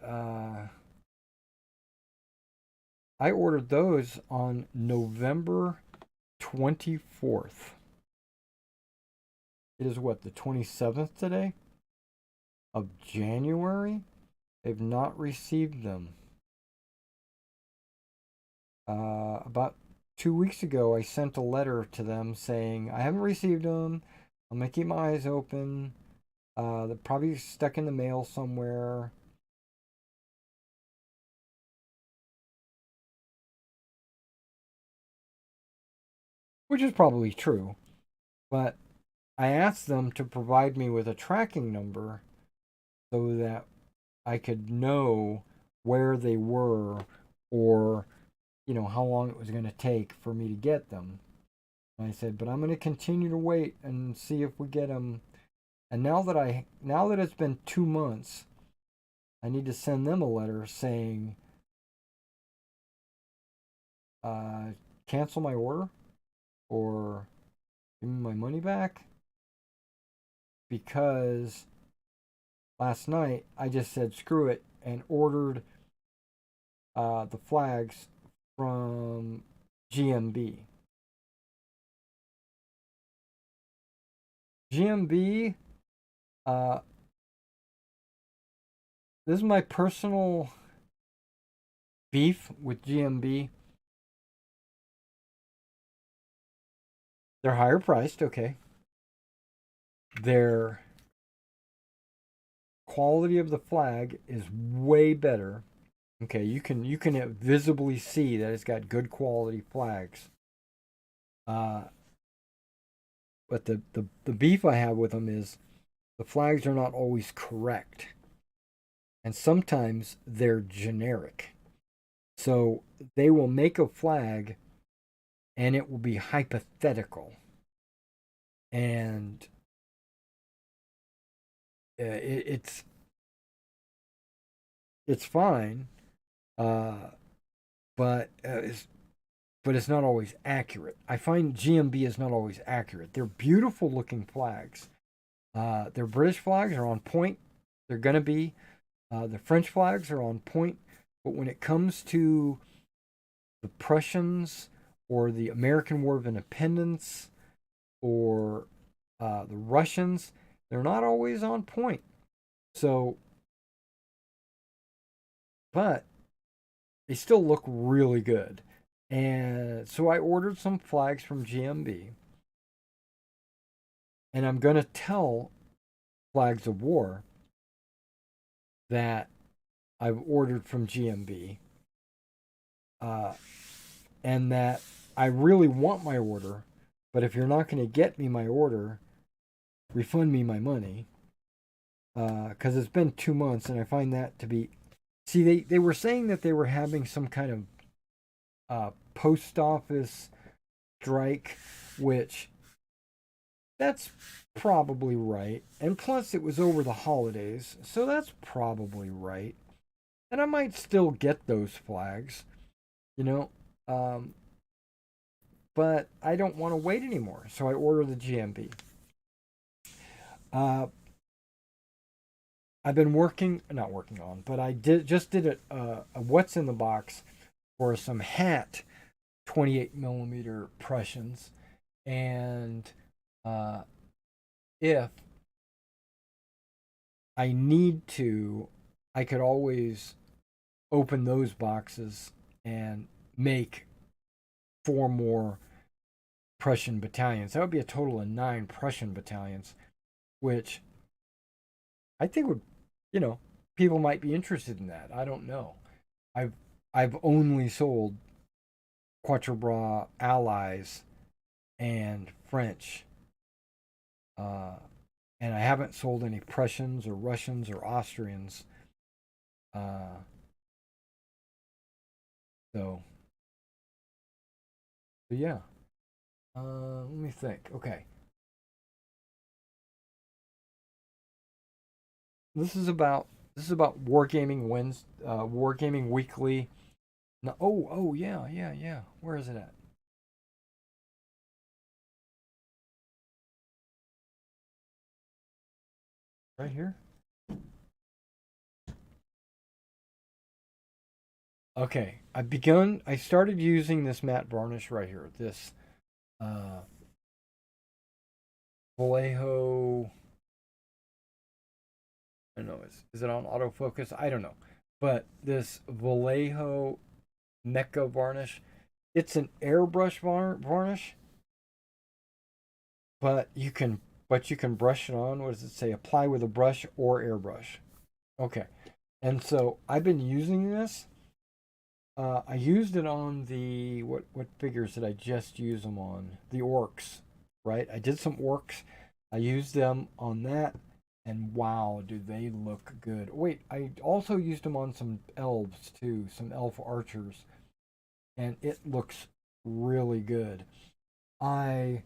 I ordered those on November 24th. It is what, the 27th today of January? They've not received them. About 2 weeks ago, I sent a letter to them saying, I haven't received them. I'm going to keep my eyes open. They're probably stuck in the mail somewhere. Which is probably true. But I asked them to provide me with a tracking number so that I could know where they were, or how long it was going to take for me to get them. And I said, but I'm going to continue to wait and see if we get them. And now that it's been 2 months, I need to send them a letter saying, cancel my order or give me my money back, because last night I just said screw it and ordered the flags from GMB. GMB, this is my personal beef with GMB. They're higher priced, okay. Their quality of the flag is way better. Okay, you can visibly see that it's got good quality flags. But the beef I have with them is the flags are not always correct. And sometimes they're generic. So they will make a flag and it will be hypothetical. And it's fine, but it's not always accurate. I find GMB is not always accurate. They're beautiful looking flags. Their British flags are on point. They're gonna be. The French flags are on point. But when it comes to the Prussians or the American War of Independence or the Russians, they're not always on point. So, but they still look really good. And so I ordered some flags from GMB. And I'm going to tell Flags of War that I've ordered from GMB. And that I really want my order. But if you're not going to get me my order, refund me my money. Because it's been 2 months and I find that to be. See, they were saying that they were having some kind of post office strike, which that's probably right. And plus, it was over the holidays, so that's probably right. And I might still get those flags, you know. But I don't want to wait anymore, so I order the GMB. I've been not working on, but I just did a what's in the box for some hat 28mm Prussians, and if I need to, I could always open those boxes and make 4 more Prussian battalions. That would be a total of 9 Prussian battalions, which I think would, people might be interested in that. I don't know. I've only sold Quatre Bras allies and French, and I haven't sold any Prussians or Russians or Austrians. So yeah. Let me think. Okay. This is about Wargaming Wargaming Weekly. No, oh yeah. Where is it at? Right here. Okay, I started using this matte varnish right here. This Vallejo. I don't know. Is it on autofocus? I don't know. But this Vallejo Mecha varnish, it's an airbrush varnish, but you can brush it on. What does it say? Apply with a brush or airbrush. Okay, and so I've been using this. I used it on the what figures did I just use them on? The orcs, right? I did some orcs. I used them on that, and wow, do they look good. Wait, I also used them on some elves too, some elf archers, and it looks really good. I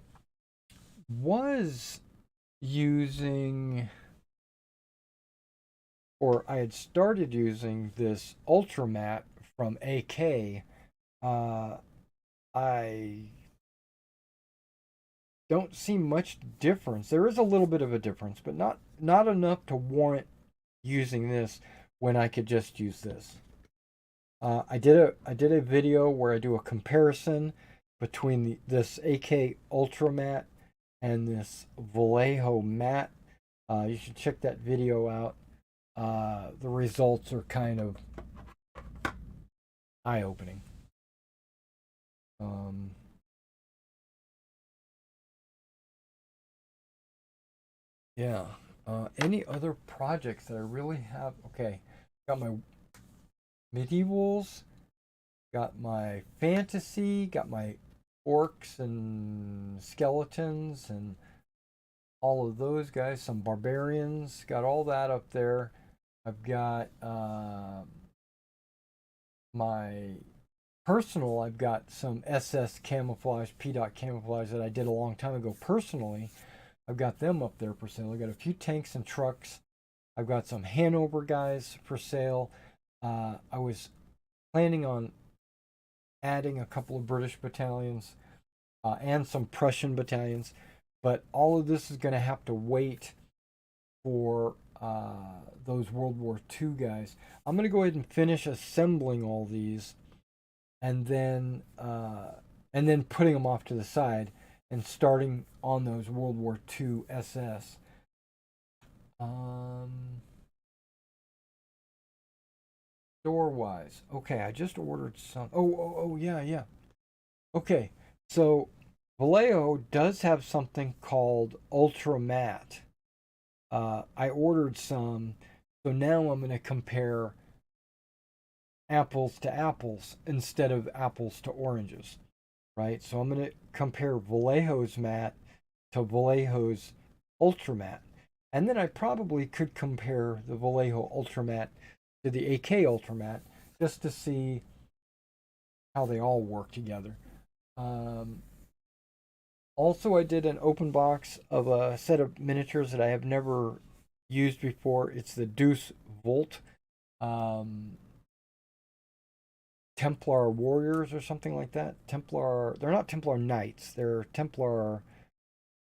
was using, or I had started using this Ultra Matte from AK. I don't see much difference. There is a little bit of a difference, but not enough to warrant using this when I could just use this. I did a video where I do a comparison between this AK Ultra Matte and this Vallejo Matte. You should check that video out. The results are kind of eye-opening. Um, yeah. Any other projects that I really have? Okay, got my medievals, got my fantasy, got my orcs and skeletons and all of those guys, some barbarians, got all that up there. I've got my personal, I've got some SS camouflage, P dot camouflage that I did a long time ago personally. I've got them up there for sale. I got a few tanks and trucks. I've got some Hanover guys for sale. I was planning on adding a couple of British battalions and some Prussian battalions, but all of this is going to have to wait for those World War II guys. I'm going to go ahead and finish assembling all these, and then putting them off to the side and starting on those World War II SS. Door wise, okay, I just ordered some. Oh, yeah. Okay, so Vallejo does have something called Ultra Matte. I ordered some, so now I'm going to compare apples to apples instead of apples to oranges, right? So I'm going to compare Vallejo's matte to Vallejo's Ultra Matte. And then I probably could compare the Vallejo Ultra Matte to the AK Ultra Matte just to see how they all work together. Also, I did an open box of a set of miniatures that I have never used before. It's the Deuce Volt Templar Warriors or something like that. Templar, they're not Templar Knights, they're Templar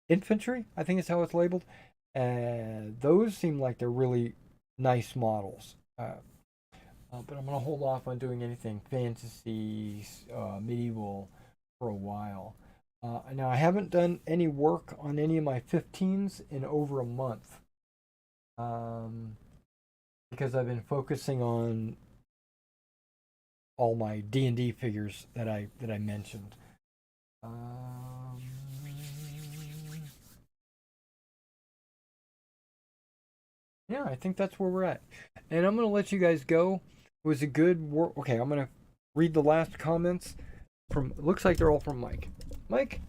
Infantry, I think is how it's labeled. And those seem like they're really nice models. But I'm going to hold off on doing anything fantasy, medieval for a while. Now, I haven't done any work on any of my 15s in over a month because I've been focusing on all my D&D figures that I mentioned. Yeah, I think that's where we're at. And I'm going to let you guys go. It was a good work. Okay, I'm going to read the last comments from, it looks like they're all from Mike. Mike,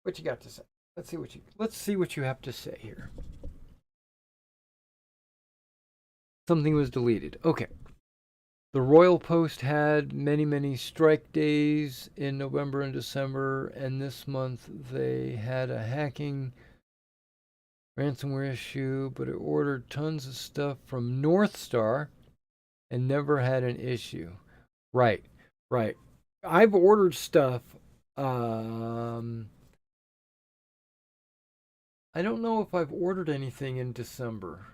what you got to say? Let's see what you have to say here. Something was deleted. Okay. The Royal Post had many strike days in November and December, and this month they had a hacking ransomware issue, but it ordered tons of stuff from North Star and never had an issue. Right. I've ordered stuff. I don't know if I've ordered anything in December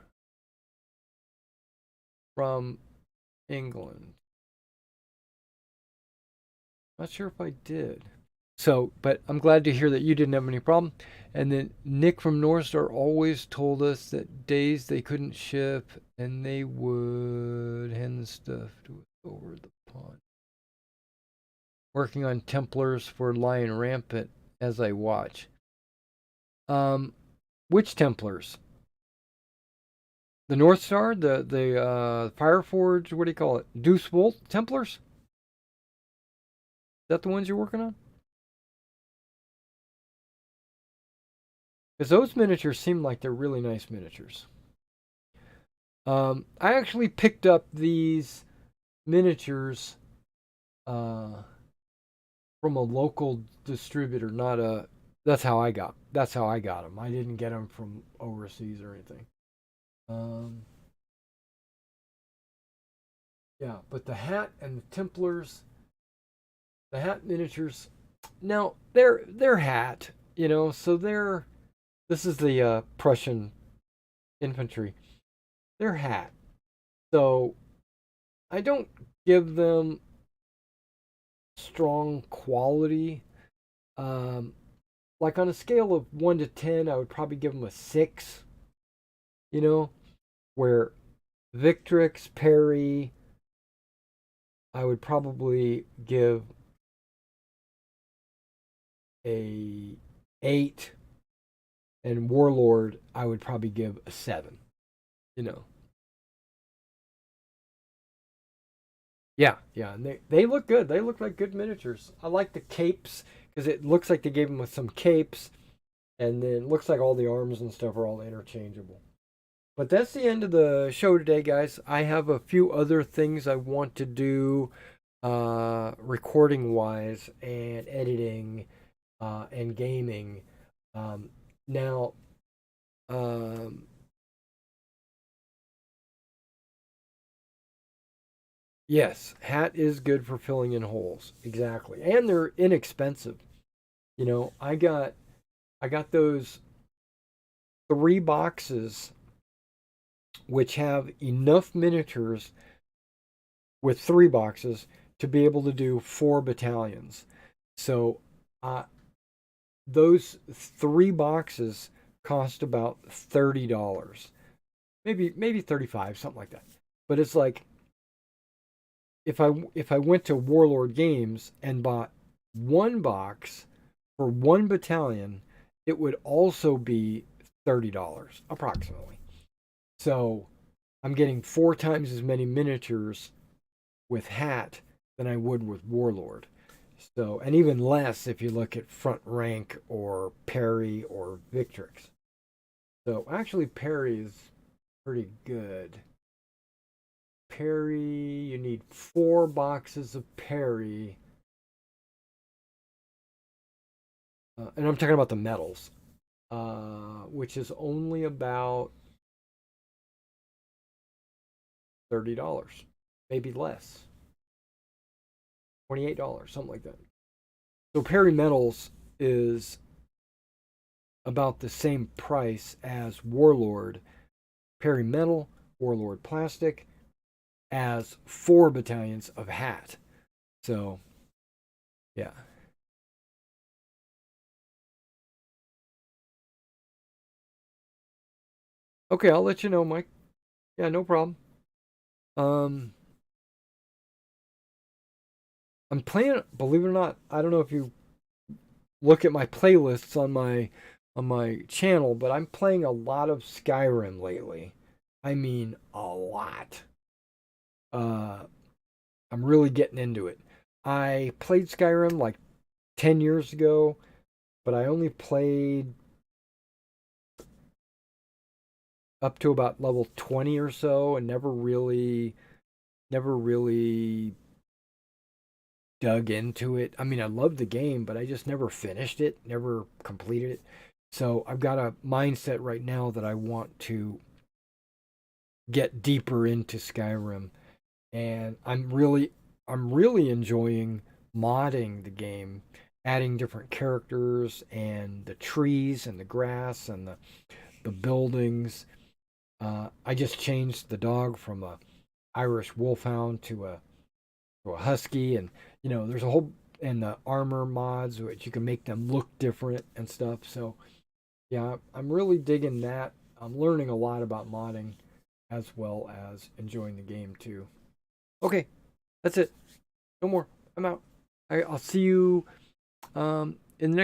from England. Not sure if I did. So, but I'm glad to hear that you didn't have any problem. And then Nick from North Star always told us that days they couldn't ship and they would hand the stuff to us over the pond. Working on Templars for Lion Rampant as I watch. Which Templars? The North Star, the Fireforge, what do you call it? Deuce Volt Templars? Is that the ones you're working on? Because those miniatures seem like they're really nice miniatures. I actually picked up these miniatures from a local distributor, not a. That's how I got them. I didn't get them from overseas or anything. Yeah, but the hat and the Templars, the hat miniatures. Now they're hat, so they're. This is the Prussian infantry. They're hat. So I don't give them strong quality. Like on a scale of 1 to 10, I would probably give them a 6. Where Victrix, Perry, I would probably give a 8, and Warlord, I would probably give a 7. You know. Yeah, and they look good. They look like good miniatures. I like the capes because it looks like they gave them with some capes, and then it looks like all the arms and stuff are all interchangeable. But that's the end of the show today, guys. I have a few other things I want to do, recording wise and editing, and gaming. Now, um, yes, hat is good for filling in holes. Exactly. And they're inexpensive. You know, I got those 3 boxes which have enough miniatures with 3 boxes to be able to do 4 battalions. So, uh, those 3 boxes cost about $30. Maybe 35, something like that. But it's like if I went to Warlord Games and bought 1 box for 1 battalion, it would also be $30 approximately. So I'm getting 4 times as many miniatures with hat than I would with Warlord. So, and even less if you look at Front Rank or Perry or Victrix. So actually Perry is pretty good. Perry, you need 4 boxes of Perry. And I'm talking about the metals, which is only about $30, maybe less, $28, something like that. So Perry Metals is about the same price as Warlord. Perry Metal, Warlord Plastic, as 4 battalions of hat. So, yeah. Okay, I'll let you know, Mike. Yeah, no problem. Um, I'm playing, believe it or not, I don't know if you look at my playlists on my channel, but I'm playing a lot of Skyrim lately. I mean, a lot. Uh, I'm really getting into it. I played Skyrim like 10 years ago, but I only played up to about level 20 or so and never really dug into it. I mean, I love the game, but I just never finished it, never completed it. So I've got a mindset right now that I want to get deeper into Skyrim, and I'm really enjoying modding the game, adding different characters and the trees and the grass and the buildings. I just changed the dog from a Irish wolfhound to a husky, and there's a whole and the armor mods which you can make them look different and stuff. So yeah, I'm really digging that. I'm learning a lot about modding as well as enjoying the game too. Okay, that's it. No more. I'm out. I'll see you in the next.